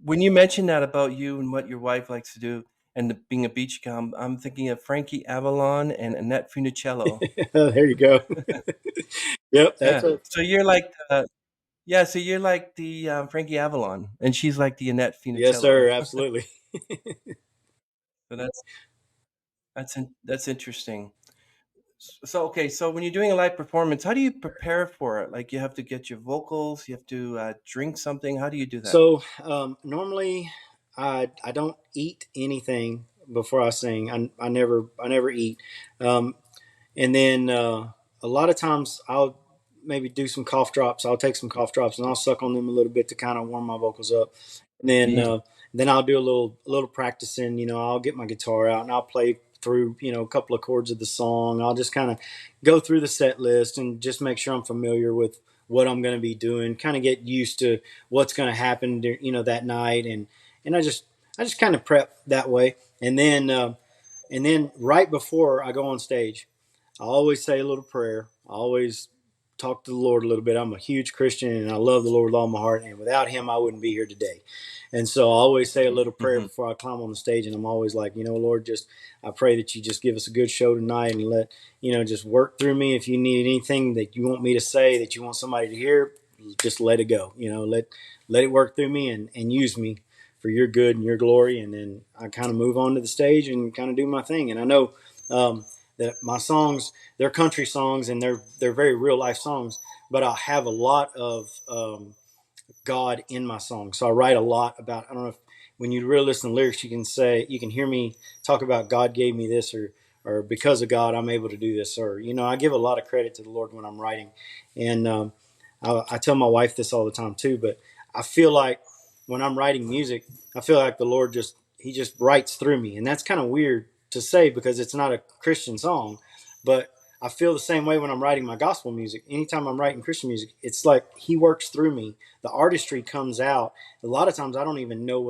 when you mentioned that about you and what your wife likes to do and being a beach gum, I'm thinking of Frankie Avalon and Annette Funicello. There you go. Yep, that's Yeah. a So you're like yeah, so you're like the Frankie Avalon, and she's like the Annette yes, Funicello. sir. Absolutely. So that's interesting. So okay, so when you're doing a live performance, how do you prepare for it? Like you have to get your vocals, you have to drink something. How do you do that? So normally, I don't eat anything before I sing. I never eat. Um, and then a lot of times I'll maybe do some cough drops. I'll take some cough drops and I'll suck on them a little bit to kind of warm my vocals up. And Yeah. then I'll do a little practicing. I'll get my guitar out and I'll play through a couple of chords of the song. I'll just kind of go through the set list and just make sure I'm familiar with what I'm going to be doing. Kind of get used to what's going to happen, that night, and I just kind of prep that way. And then right before I go on stage, I always say a little prayer. I always talk to the Lord a little bit. I'm a huge Christian and I love the Lord with all my heart. And without Him, I wouldn't be here today. And so I always say a little prayer Hmm. before I climb on the stage. And I'm always like, Lord, I pray that you just give us a good show tonight and just work through me. If you need anything that you want me to say, that you want somebody to hear, just let it go. Let it work through me and use me for your good and your glory. And then I kind of move on to the stage and kind of do my thing. And I know that my songs, they're country songs and they're very real life songs, but I have a lot of God in my song. So I write a lot about, I don't know if when you really listen to lyrics, you can hear me talk about God gave me this, or because of God, I'm able to do this. Or, I give a lot of credit to the Lord when I'm writing. And I tell my wife this all the time too, but I feel like when I'm writing music, I feel like the Lord He just writes through me. And that's kind of weird to say because it's not a Christian song, but I feel the same way when I'm writing my gospel music. Anytime I'm writing Christian music, it's like He works through me. The artistry comes out. A lot of times I don't even know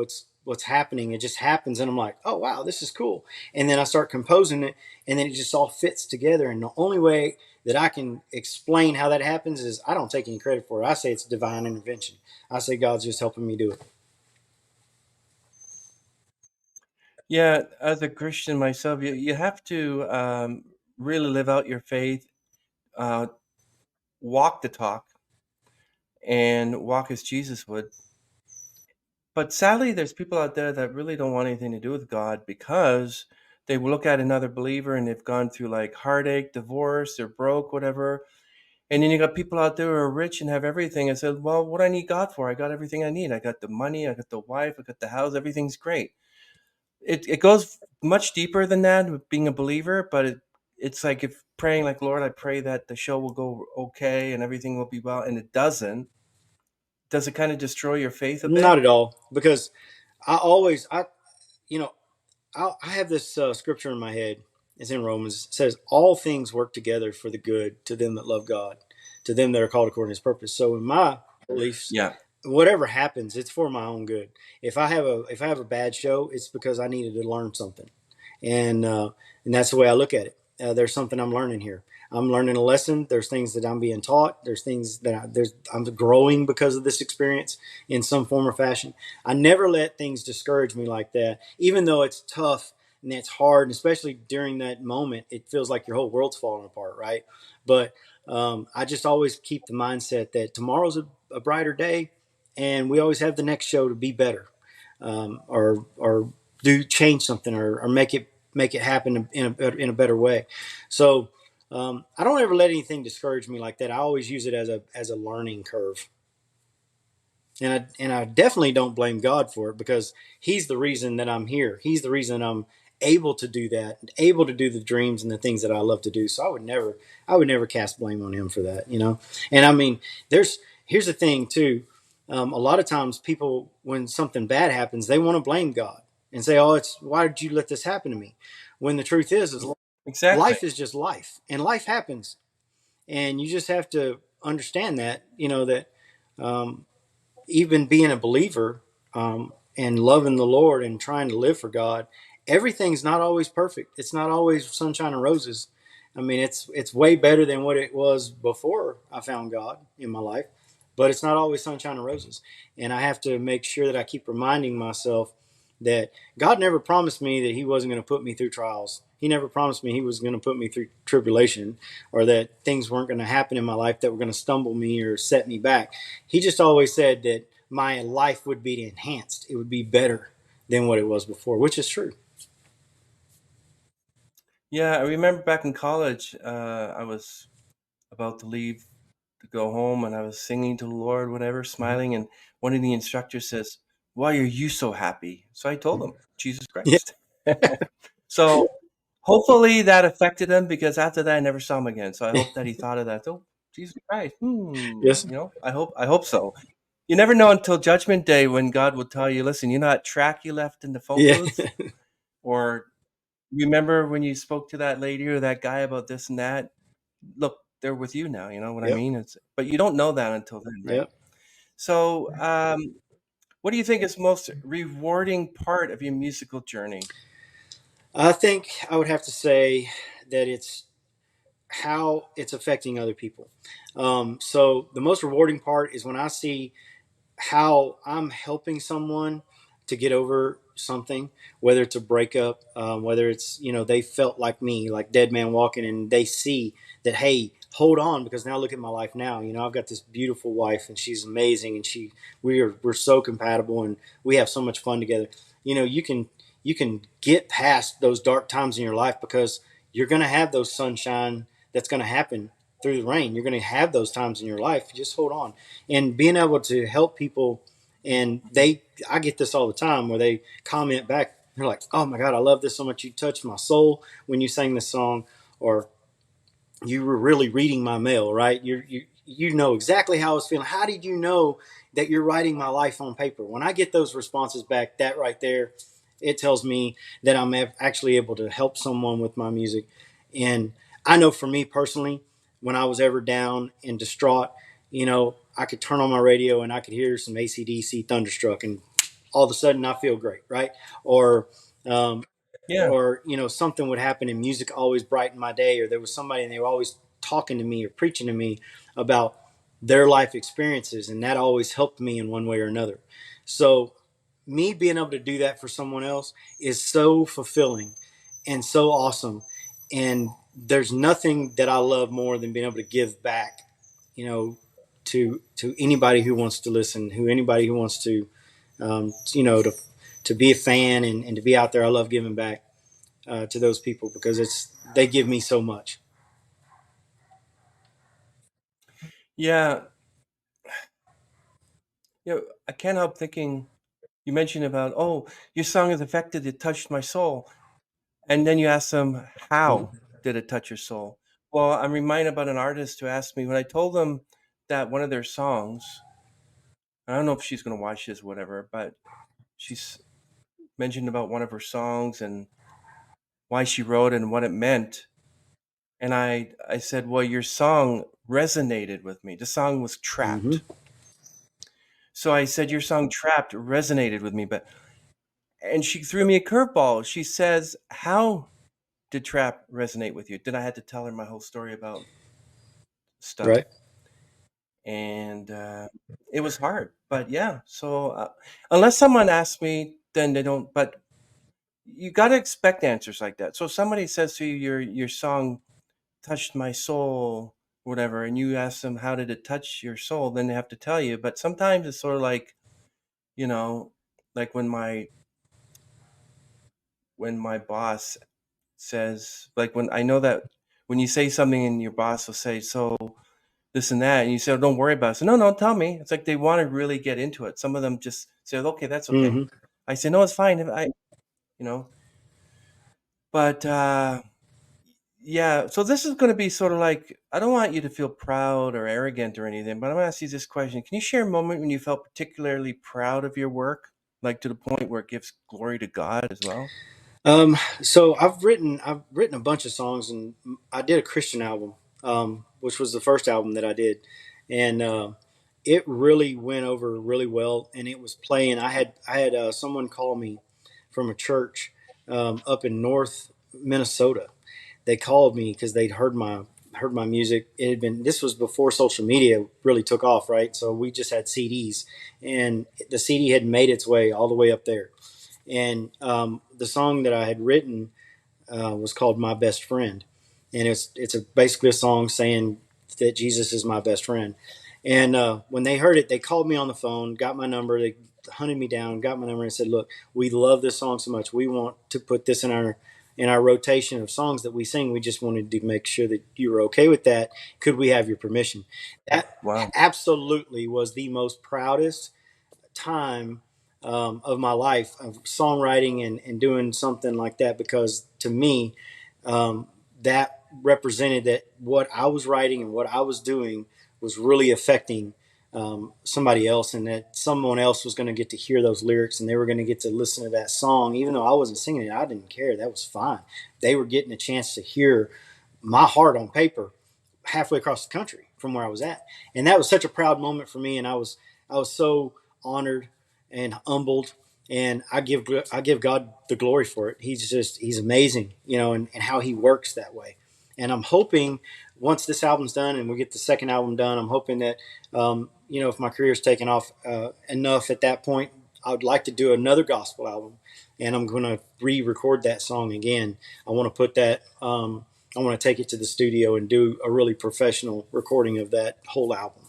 what's happening. It just happens, and I'm like, oh wow, this is cool. And then I start composing it, and then it just all fits together. And the only way that I can explain how that happens is I don't take any credit for it. I say it's divine intervention. I say God's just helping me do it. Yeah, as a Christian myself, you have to really live out your faith, uh, walk the talk, and walk as Jesus would. But sadly, there's people out there that really don't want anything to do with God because they will look at another believer and they've gone through like heartache, divorce, they're broke, whatever. And then you got people out there who are rich and have everything and said, well, what do I need God for? I got everything I need. I got the money, I got the wife, I got the house, everything's great. It goes much deeper than that with being a believer, but it's like if praying like, Lord, I pray that the show will go okay and everything will be well, and it doesn't. Does it kind of destroy your faith a Not bit? at all, because I you know, I have this scripture in my head. It's in Romans. It says, "All things work together for the good to them that love God, to them that are called according to His purpose." So in my beliefs, Yeah, whatever happens, it's for my own good. If I have a bad show, it's because I needed to learn something, and that's the way I look at it. There's something I'm learning here. I'm learning a lesson. There's things that I'm being taught. There's things that I'm growing because of this experience in some form or fashion. I never let things discourage me like that, even though it's tough and it's hard, and especially during that moment, it feels like your whole world's falling apart, right? But I just always keep the mindset that tomorrow's a brighter day, and we always have the next show to be better, or do change something, or make it happen in a better way. So I don't ever let anything discourage me like that. I always use it as a learning curve. And I definitely don't blame God for it, because He's the reason that I'm here. He's the reason I'm able to do that, able to do the dreams and the things that I love to do. So I would never cast blame on Him for that, you know. And I mean, here's the thing too. A lot of times, people, when something bad happens, they want to blame God and say, "Oh, it's why did you let this happen to me?" When the truth is exactly. life is just life, and life happens, and you just have to understand that, you know, that. Um, Even being a believer, and loving the Lord and trying to live for God, everything's not always perfect. It's not always sunshine and roses. I mean, it's way better than what it was before I found God in my life, but it's not always sunshine and roses. And I have to make sure that I keep reminding myself that God never promised me that He wasn't going to put me through trials. He never promised me He was going to put me through tribulation, or that things weren't going to happen in my life that were going to stumble me or set me back. He just always said that my life would be enhanced. It would be better than what it was before, which is true. Yeah, I remember back in college, I was about to leave to go home and I was singing to the Lord, whatever, smiling. And one of the instructors says, why are you so happy? So I told him, Jesus Yeah. Christ. So hopefully that affected him, because after that I never saw him again. So I hope that he thought of that. Oh, Jesus Christ. Yes. I hope so. You never know until Judgment Day when God will tell you, listen, you know that track you left in the phone Yeah. booth? Or remember when you spoke to that lady or that guy about this and that? Look, they're with you now. You know what I Yep. mean? But you don't know that until then, right? Yep. So, what do you think is most rewarding part of your musical journey? I think I would have to say that it's how it's affecting other people. So the most rewarding part is when I see how I'm helping someone to get over something, whether it's a breakup, whether it's, you know, they felt like me, like Dead Man Walking, and they see that, hey, hold on, because now look at my life now. You know, I've got this beautiful wife, and she's amazing, and we're so compatible, and we have so much fun together. You know, you can get past those dark times in your life, because you're going to have those sunshine that's going to happen through the rain. You're going to have those times in your life. Just hold on. And being able to help people, and I get this all the time where they comment back, they're like, oh my God, I love this so much. You touched my soul when you sang this song, or you were really reading my mail, right? You know exactly how I was feeling. How did you know that you're writing my life on paper? When I get those responses back, that right there, it tells me that I'm actually able to help someone with my music. And I know for me personally, when I was ever down and distraught, you know, I could turn on my radio and I could hear some AC/DC Thunderstruck, and all of a sudden I feel great, right? Or um, Yeah. something would happen and music always brightened my day, or there was somebody and they were always talking to me or preaching to me about their life experiences, and that always helped me in one way or another. So me being able to do that for someone else is so fulfilling and so awesome. And there's nothing that I love more than being able to give back, you know, to anybody who wants to listen, who anybody who wants to, to be a fan and to be out there. I love giving back to those people because they give me so much. Yeah. I can't help thinking, you mentioned about, oh, your song is affected, it touched my soul. And then you ask them, Mhm. how did it touch your soul? Well, I'm reminded about an artist who asked me when I told them that one of their songs, I don't know if she's going to watch this, whatever, but she's mentioned about one of her songs and why she wrote it and what it meant. And I said, well, your song resonated with me. The song was Mhm. Trapped. So I said, your song Trapped resonated with me. And she threw me a curveball. She says, how did Trap resonate with you? Then I had to tell her my whole story about stuff. Right. And it was hard. But yeah, so unless someone asks me, then they don't. But you got to expect answers like that. So if somebody says to you, your song touched my soul, whatever, and you ask them, how did it touch your soul? Then they have to tell you. But sometimes it's sort of like, you know, like when my boss says, like when I know that when you say something and your boss will say, so this and that, and you say, oh, don't worry about it. So no, tell me. It's like they want to really get into it. Some of them just say, okay, that's okay. Mhm. I say, no, it's fine. If you know, but yeah. So this is going to be sort of like, I don't want you to feel proud or arrogant or anything, but I'm going to ask you this question. Can you share a moment when you felt particularly proud of your work, like to the point where it gives glory to God as well? So I've written a bunch of songs, and I did a Christian album, which was the first album that I did, and it really went over really well. And it was playing. I had someone call me from a church up in North Minnesota. They called me because they'd heard my music. It had been This was before social media really took off, right? So we just had CDs, and the CD had made its way all the way up there. And the song that I had written was called "My Best Friend," and basically a song saying that Jesus is my best friend. And when they heard it, they called me on the phone, got my number, they hunted me down, got my number, and said, "Look, we love this song so much. We want to put this in our rotation of songs that we sing. We just wanted to make sure that you were okay with that. Could we have your permission?" That Wow. absolutely was the most proudest time of my life of songwriting and doing something like that, because to me um, that represented that what I was writing and what I was doing was really affecting somebody else, and that someone else was going to get to hear those lyrics and they were going to get to listen to that song. Even though I wasn't singing it, I didn't care. That was fine. They were getting a chance to hear my heart on paper halfway across the country from where I was at. And that was such a proud moment for me. And I was so honored and humbled. And I give God the glory for it. He's amazing, and how he works that way. And I'm hoping once this album's done and we get the second album done, I'm hoping that, if my career's taken off enough at that point, I would like to do another gospel album, and I'm going to re-record that song again. I want to put that. I want to take it to the studio and do a really professional recording of that whole album.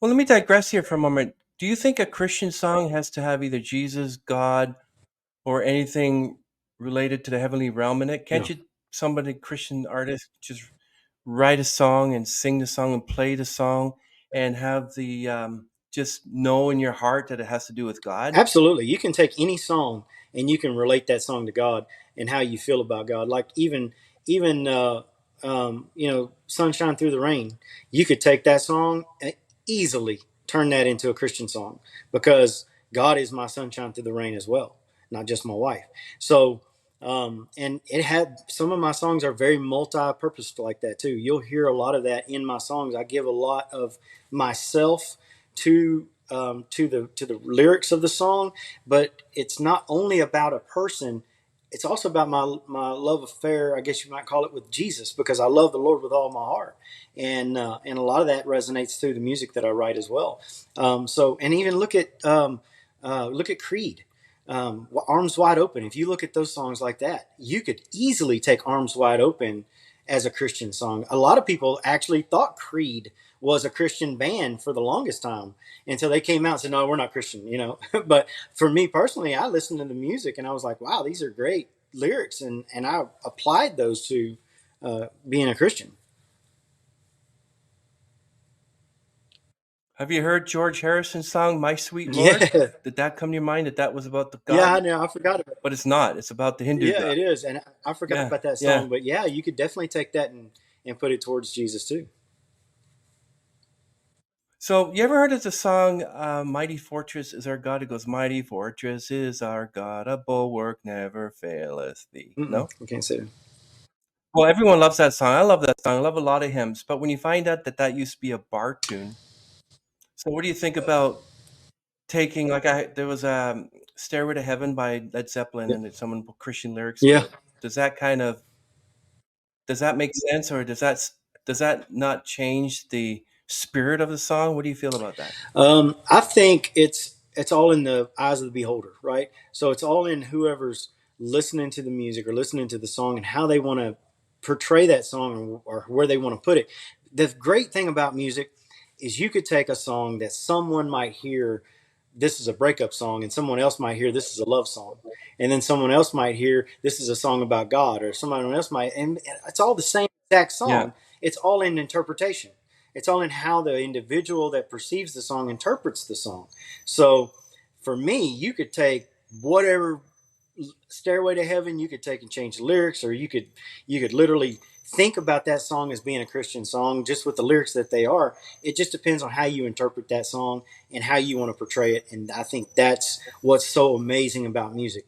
Well, let me digress here for a moment. Do you think a Christian song has to have either Jesus, God, or anything related to the heavenly realm in it? Can't No, you, somebody, Christian artist, just write a song and sing the song and play the song and have the just know in your heart that it has to do with God? absolutely. You can take any song and you can relate that song to God and how you feel about God. Like even "Sunshine Through the Rain." You could take that song and easily turn that into a Christian song, because God is my sunshine through the rain as well, not just my wife. So, and it had some of my songs are very multi-purposed like that too. You'll hear a lot of that in my songs. I give a lot of myself to to the lyrics of the song, but it's not only about a person. It's also about my love affair, I guess you might call it, with Jesus, because I love the Lord with all my heart, and a lot of that resonates through the music that I write as well. So, and even look at Creed, Arms Wide Open. If you look at those songs like that, you could easily take Arms Wide Open as a Christian song. A lot of people actually thought Creed was a Christian band for the longest time until they came out and said, no, we're not Christian, you know. But for me personally, I listened to the music and I was like, wow, these are great lyrics. And I applied those to being a Christian. Have you heard George Harrison's song "My Sweet Lord"? Yeah. Did that come to your mind that that was about the Yeah, God? I know. I forgot about it. But it's not. It's about the Hindu Yeah, God. it is. And I forgot Yeah, about that yeah. song. But yeah, you could definitely take that and put it towards Jesus too. So you ever heard of the song "Mighty Fortress is Our God"? It goes, "Mighty fortress is our God, a bulwark never faileth thee." Mm-mm, No. I can't say that. Well, everyone loves that song. I love that song. I love a lot of hymns. But when you find out that that used to be a bar tune, so what do you think about taking like there was a "Stairway to Heaven" by Led Zeppelin, Yeah. and someone put Christian lyrics to Yeah. it. Does that kind of does that make sense, or does that not change the spirit of the song? What do you feel about that? I think it's all in the eyes of the beholder, right? So it's all in whoever's listening to the music or listening to the song and how they want to portray that song, or where they want to put it. The great thing about music is you could take a song that someone might hear, this is a breakup song, and someone else might hear this is a love song, and then someone else might hear this is a song about God, or someone else might, and it's all the same exact Yeah, song. It's all in interpretation. It's all in how the individual that perceives the song interprets the song. So for me, you could take whatever Stairway to Heaven, you could take and change the lyrics, or you could literally think about that song as being a Christian song just with the lyrics that they are. It just depends on how you interpret that song and how you want to portray it. And I think that's what's so amazing about music.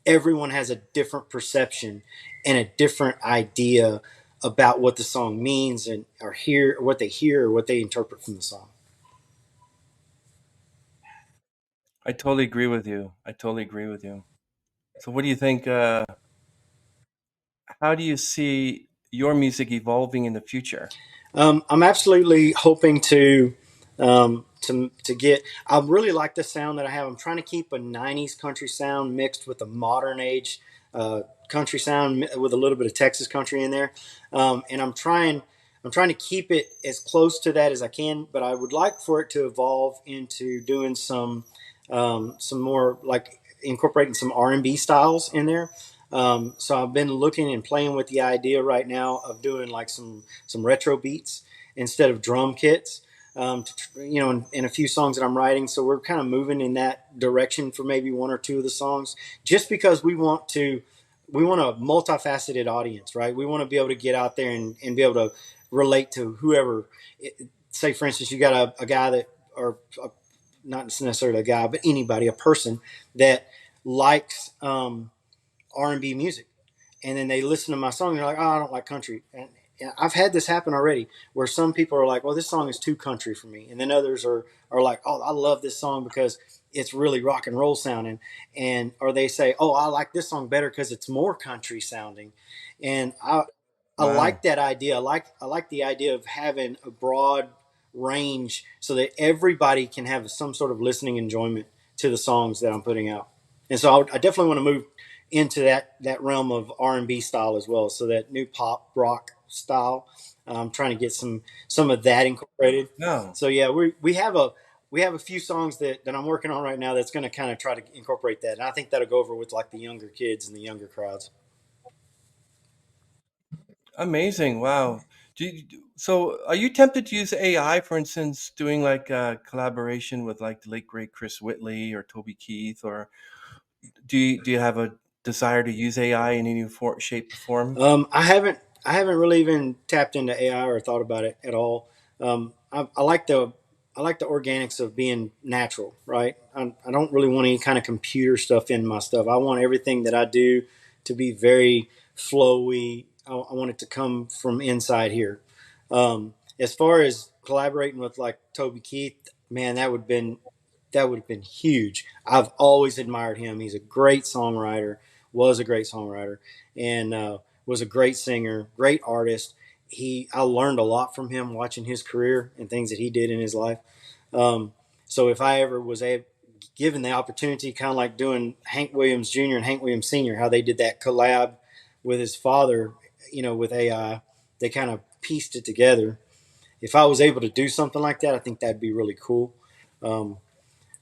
Everyone has a different perception and a different idea about what the song means, and or hear or what they interpret from the song. I totally agree with you. I totally agree with you. So, what do you think? How do you see your music evolving in the future? I'm absolutely hoping to get. I really like the sound that I have. I'm trying to keep a '90s country sound mixed with a modern age country sound with a little bit of Texas country in there, and I'm trying to keep it as close to that as I can. But I would like for it to evolve into doing some more, like incorporating some R&B styles in there. So I've been looking and playing with the idea right now of doing like some retro beats instead of drum kits. In a few songs that I'm writing, so we're kind of moving in that direction for maybe one or two of the songs, just because we want a multifaceted audience, right? We want to be able to get out there and be able to relate to whoever. Say, for instance, you got a guy that, or not necessarily a guy, but anybody, a person that likes R&B music, and then they listen to my song and they're like, oh, I don't like country. And I've had this happen already, where some people are like, well, this song is too country for me, and then others are like, oh, I love this song because it's really rock and roll sounding, and or they say, oh, I like this song better because it's more country sounding. And I Wow. like that idea. I like the idea of having a broad range so that everybody can have some sort of listening enjoyment to the songs that I'm putting out. And so I definitely want to move into that realm of R&B style as well. So that new pop rock style, I'm trying to get some of that incorporated. No. So yeah, we have a few songs that I'm working on right now that's going to kind of try to incorporate that, and I think that'll go over with like the younger kids and the younger crowds. Amazing. Wow. So, are you tempted to use AI, for instance, doing like a collaboration with like the late great Chris Whitley or Toby Keith, or do you have a desire to use AI in any shape or form? I haven't really even tapped into AI or thought about it at all. I like the organics of being natural, right? I don't really want any kind of computer stuff in my stuff. I want everything that I do to be very flowy. I want it to come from inside here. As far as collaborating with like Toby Keith, man, that would have been that would have been huge. I've always admired him. He's a great songwriter, was a great songwriter, and was a great singer, great artist. I learned a lot from him watching his career and things that he did in his life. Um, so if I ever was given the opportunity, kind of like doing Hank Williams Jr. and Hank Williams Sr., how they did that collab with his father, with AI, they kind of pieced it together. If I was able to do something like that, I think that'd be really cool. Um,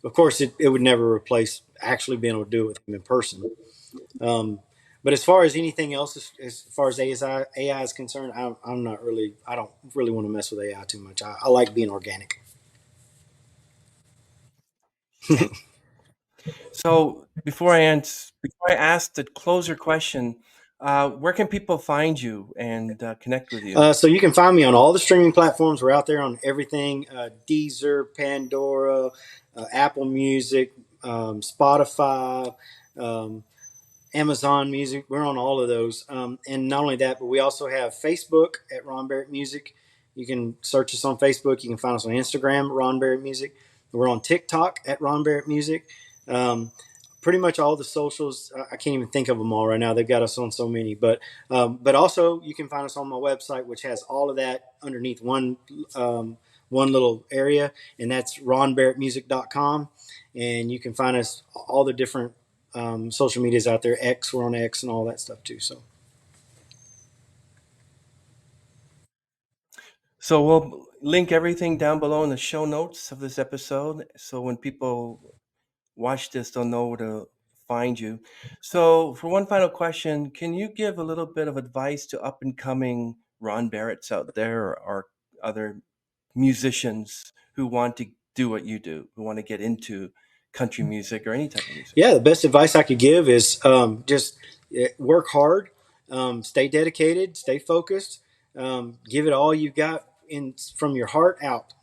of course, it would never replace actually being able to do it with him in person. Um, but as far as anything else, as far as AI is concerned, I'm not really, I don't really want to mess with AI too much. I like being organic. So before I ask the closer question, where can people find you and connect with you? So you can find me on all the streaming platforms. We're out there on everything: Deezer, Pandora, Apple Music, Spotify, um, Amazon Music. We're on all of those. And not only that, but we also have Facebook at Ron Barrett Music. You can search us on Facebook. You can find us on Instagram, Ron Barrett Music. We're on TikTok at Ron Barrett Music. Um, Pretty much all the socials. I can't even think of them all right now. They've got us on so many. But also you can find us on my website, which has all of that underneath one little area, and that's ronbarrettmusic.com. And you can find us all the different social medias out there. We're on X and all that stuff too. So So we'll link everything down below in the show notes of this episode. So when people watch this, they'll know where to find you. So for one final question, can you give a little bit of advice to up and coming Ron Barretts out there or other musicians who want to do what you do, who want to get into country music or any type of music? yeah, the best advice I could give is just work hard, stay dedicated, stay focused, give it all you got in from your heart out,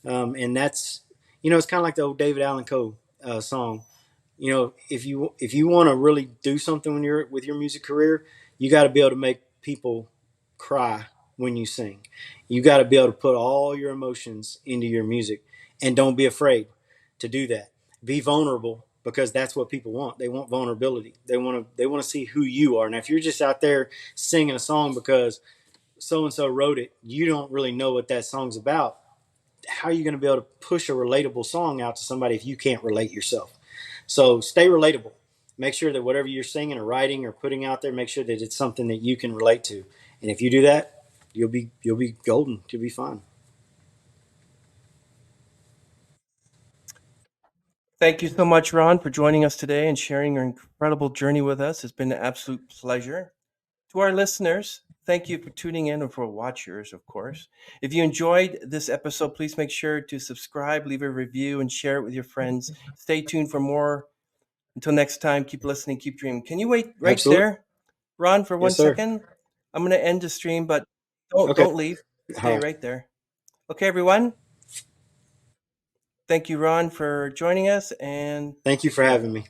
and that's it's kind of like the old David Allan Coe song. If you want to really do something when you're with your music career, you got to be able to make people cry when you sing. You got to be able to put all your emotions into your music, and don't be afraid to do that. Be vulnerable, because that's what people want. They want vulnerability. They want to see who you are. Now, if you're just out there singing a song because so and so wrote it, you don't really know what that song's about. How are you going to be able to push a relatable song out to somebody if you can't relate yourself? So stay relatable. Make sure that whatever you're singing or writing or putting out there, make sure that it's something that you can relate to. And if you do that, you'll be golden. You'll be fine. Thank you so much, Ron, for joining us today and sharing your incredible journey with us. It's been an absolute pleasure. To our listeners, thank you for tuning in and for watchers, of course. If you enjoyed this episode, please make sure to subscribe, leave a review, and share it with your friends. Stay tuned for more. Until next time, keep listening, keep dreaming. Can you wait right Absolutely. there, Ron, for one Yes, sir. second? I'm going to end the stream, but don't Okay. don't leave. All Stay right. right there. Okay, everyone. Thank you, Ron, for joining us, and Thank you take for care. having me.